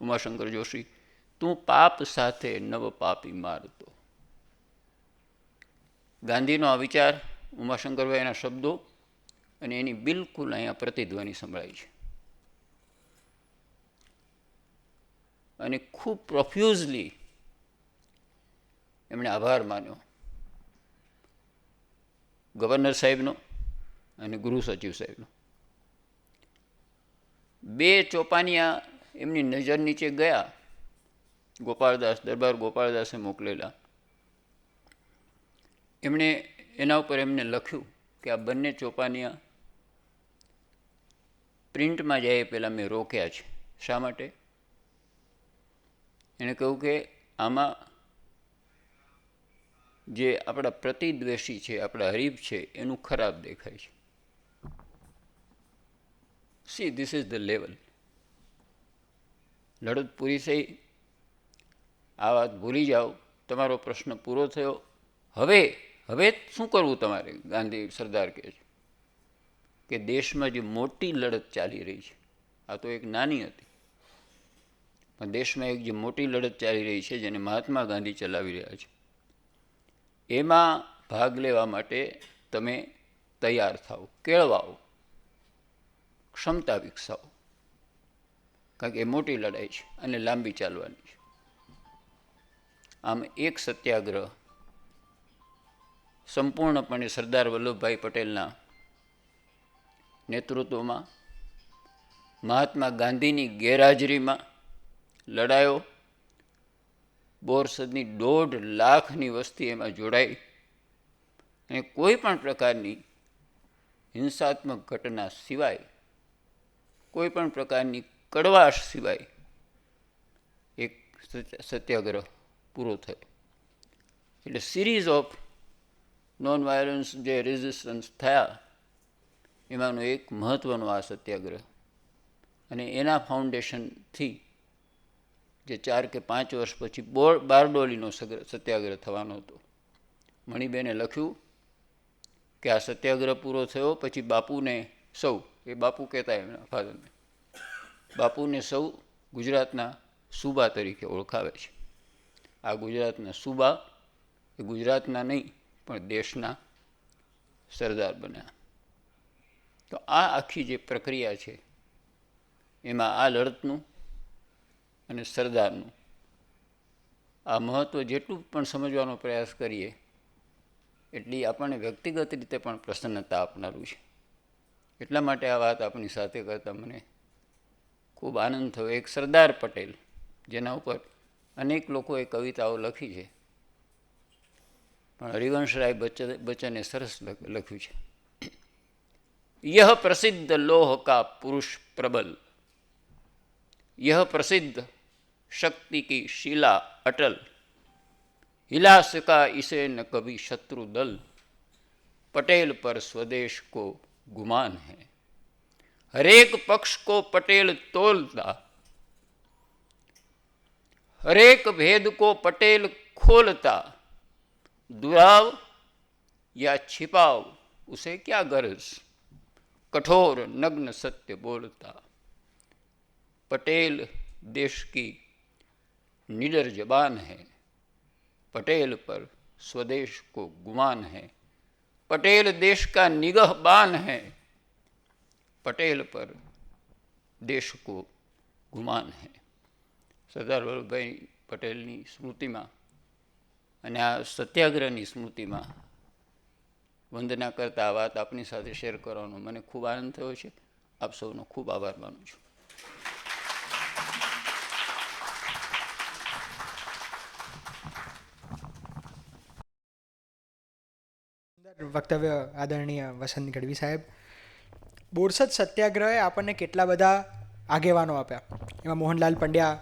ઉમાશંકર જોશી, તું પાપ સાથે નવ પાપી મારતો. ગાંધીનો આ વિચાર, ઉમાશંકરભાઈના શબ્દો અને એની બિલકુલ અહીંયા પ્રતિધ્વનિ સંભળાય છે. અને ખૂબ પ્રોફ્યુઝલી એમણે આભાર માન્યો ગવર્નર સાહેબનો અને ગૃહ સચિવ સાહેબનો. બે ચોપાનિયા એમની નજર નીચે ગયા, ગોપાળદાસ, દરબાર ગોપાળદાસે મોકલેલા. એમણે એના ઉપર એમને લખ્યું કે આ બંને ચોપાનિયા પ્રિન્ટમાં જાય એ પહેલાં મેં રોક્યા છે. શા માટે? એણે કહ્યું કે આમાં જે આપણા પ્રતિદ્વેષી છે, આપણા હરીફ છે, એનું ખરાબ દેખાય છે. C, this is the level. લડત પૂરી થઈ, આ વાત ભૂલી જાઓ, તમારો પ્રશ્ન પૂરો થયો. હવે શું કરવું તમારે? ગાંધી સરદાર કહે છે કે દેશમાં જે મોટી લડત ચાલી રહી છે, આ તો એક નાની હતી, પણ દેશમાં એક જે મોટી લડત ચાલી રહી છે, જેને મહાત્મા ગાંધી ચલાવી રહ્યા છે, એમાં ભાગ લેવા માટે તમે તૈયાર થાઓ, કેળવાઓ, ક્ષમતા વિકસાવો, કારણ કે એ મોટી લડાઈ છે અને લાંબી ચાલવાની છે. આમ એક સત્યાગ્રહ સંપૂર્ણપણે સરદાર વલ્લભભાઈ પટેલના નેતૃત્વમાં, મહાત્મા ગાંધીની ગેરહાજરીમાં લડાયો. બોરસદની 1.5 લાખની વસ્તી એમાં જોડાઈ અને કોઈ પણ પ્રકારની હિંસાત્મક ઘટના સિવાય, કોઈ પણ પ્રકારની કડવાશ સિવાય એક સત્યાગ્રહ પૂરો થયો. એટલે સિરીઝ ઓફ નોન વાયોલન્સ જે રેઝિસ્ટન્સ થયા, એમાંનો એક મહત્ત્વનો આ સત્યાગ્રહ. અને એના ફાઉન્ડેશનથી જે 4 કે 5 વર્ષ પછી બારડોલીનો સત્યાગ્રહ થવાનો હતો, મણિબેને લખ્યું કે આ સત્યાગ્રહ પૂરો થયો પછી બાપુને સૌ, એ બાપુ કહેતા એમના ફાધરને, બાપુને સૌ ગુજરાતના સૂબા તરીકે ઓળખાવે છે. આ ગુજરાતના સૂબા એ ગુજરાતના નહીં પણ દેશના સરદાર બન્યા. તો આ આખી જે પ્રક્રિયા છે, એમાં આ લડતનું અને સરદારનું આ મહત્ત્વ જેટલું પણ સમજવાનો પ્રયાસ કરીએ, એટલી આપણને વ્યક્તિગત રીતે પણ પ્રસન્નતા આપનારું છે. એટલા માટે આ વાત આપણી સાથે કરતાં મને ખૂબ આનંદ થયો. એક સરદાર પટેલ, જેના ઉપર અનેક લોકોએ કવિતાઓ લખી છે, પણ હરિવંશરાય બચ્ચને સરસ લખ્યું છે. યહ પ્રસિદ્ધ લોહ કા પુરુષ પ્રબલ, યહ પ્રસિદ્ધ शक्ति की शिला अटल, हिला सका इसे न कभी शत्रु दल, पटेल पर स्वदेश को गुमान है, हरेक पक्ष को पटेल तोलता, हरेक भेद को पटेल खोलता, दुराव या छिपाव उसे क्या गरज, कठोर नग्न सत्य बोलता, पटेल देश की निडर जबान है, पटेल पर स्वदेश को गुमान है, पटेल देश का निगहबान है, पटेल पर देश को गुमान है. સરદાર વલ્લભભાઈ પટેલની સ્મૃતિમાં અને આ સત્યાગ્રહની સ્મૃતિમાં વંદના કરતા આ વાત આપની સાથે શેર કરવાનો મને ખૂબ આનંદ થયો છે. આપ સૌનો ખૂબ આભાર માનું છું. વક્તવ્ય આદરણીય વસંત ગઢવી સાહેબ. બોરસદ સત્યાગ્રહે આપણને કેટલા બધા આગેવાનો આપ્યા. એમાં મોહનલાલ પંડ્યા,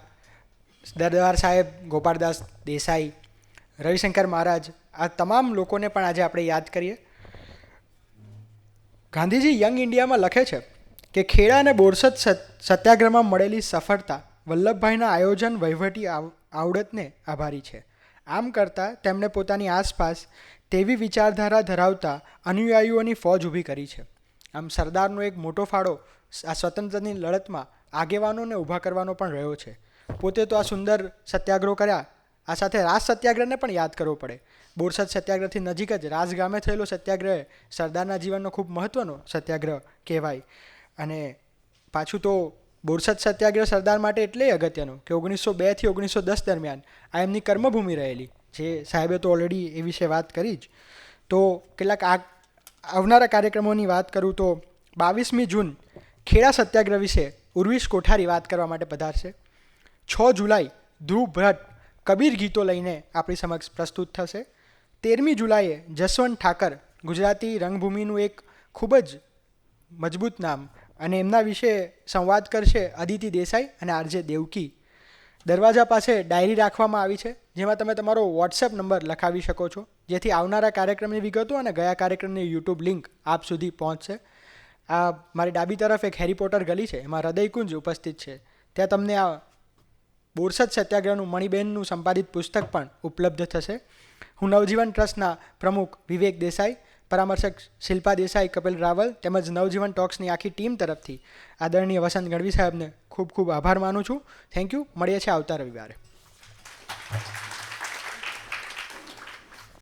સરદાર સાહેબ, ગોપાળદાસ દેસાઈ, રવિશંકર મહારાજ, આ તમામ લોકોને પણ આજે આપણે યાદ કરીએ. ગાંધીજી યંગ ઇન્ડિયામાં લખે છે કે ખેડા અને બોરસદ સત્યાગ્રહમાં મળેલી સફળતા વલ્લભભાઈના આયોજન વહીવટી આવડતને આભારી છે. આમ કરતાં તેમણે પોતાની આસપાસ તેવી વિચારધારા ધરાવતા અનુયાયીઓની ફોજ ઊભી કરી છે. આમ સરદારનો એક મોટો ફાળો આ સ્વતંત્રની લડતમાં આગેવાનોને ઊભા કરવાનો પણ રહ્યો છે. પોતે તો આ સુંદર સત્યાગ્રહો કર્યા, આ સાથે રાસ સત્યાગ્રહને પણ યાદ કરવો પડે. બોરસદ સત્યાગ્રહથી નજીક જ રાસ ગામે થયેલો સત્યાગ્રહ સરદારના જીવનનો ખૂબ મહત્ત્વનો સત્યાગ્રહ કહેવાય. અને પાછું તો બોરસદ સત્યાગ્રહ સરદાર માટે એટલે અગત્યનો કે 1902 થી 1910 દરમિયાન આ એમની કર્મભૂમિ રહેલી, જે સાહેબે તો ઓલરેડી એ વિશે વાત કરી જ. તો કેટલાક આવનારા કાર્યક્રમોની વાત કરું તો 22મી જૂન ખેડા સત્યાગ્રહ વિશે ઉર્વિશ કોઠારી વાત કરવા માટે પધારશે. 6 જુલાઈ ધ્રુવ ભટ્ટ કબીર ગીતો લઈને આપણી સમક્ષ પ્રસ્તુત થશે. 13મી જુલાઈએ જસવંત ઠાકર, ગુજરાતી રંગભૂમિનું એક ખૂબ જ મજબૂત નામ, અને એમના વિશે સંવાદ કરશે અદિતિ દેસાઈ અને આરજે દેવકી. દરવાજા પાસે ડાયરી રાખવામાં આવી છે, જેમાં તમે તમારો વોટ્સએપ નંબર લખાવી શકો છો, જેથી આવનારા કાર્યક્રમની વિગતો અને ગયા કાર્યક્રમની યુટ્યુબ લિંક આપ સુધી પહોંચશે. આ મારી ડાબી તરફ એક હેરી પોટર ગલી છે, એમાં હૃદયકુંજ ઉપસ્થિત છે. ત્યાં તમને આ બોરસદ સત્યાગ્રહનું મણિબેનનું સંપાદિત પુસ્તક પણ ઉપલબ્ધ થશે. હું નવજીવન ટ્રસ્ટના પ્રમુખ વિવેક દેસાઈ, પરામર્શક શિલ્પા દેસાઈ, કપિલ રાવલ તેમજ નવજીવન ટોક્સની આખી ટીમ તરફથી આદરણીય વસંત ગઢવી સાહેબને ખૂબ ખૂબ આભાર માનું છું. Thank you. મળીએ છીએ આવતા રવિવારે.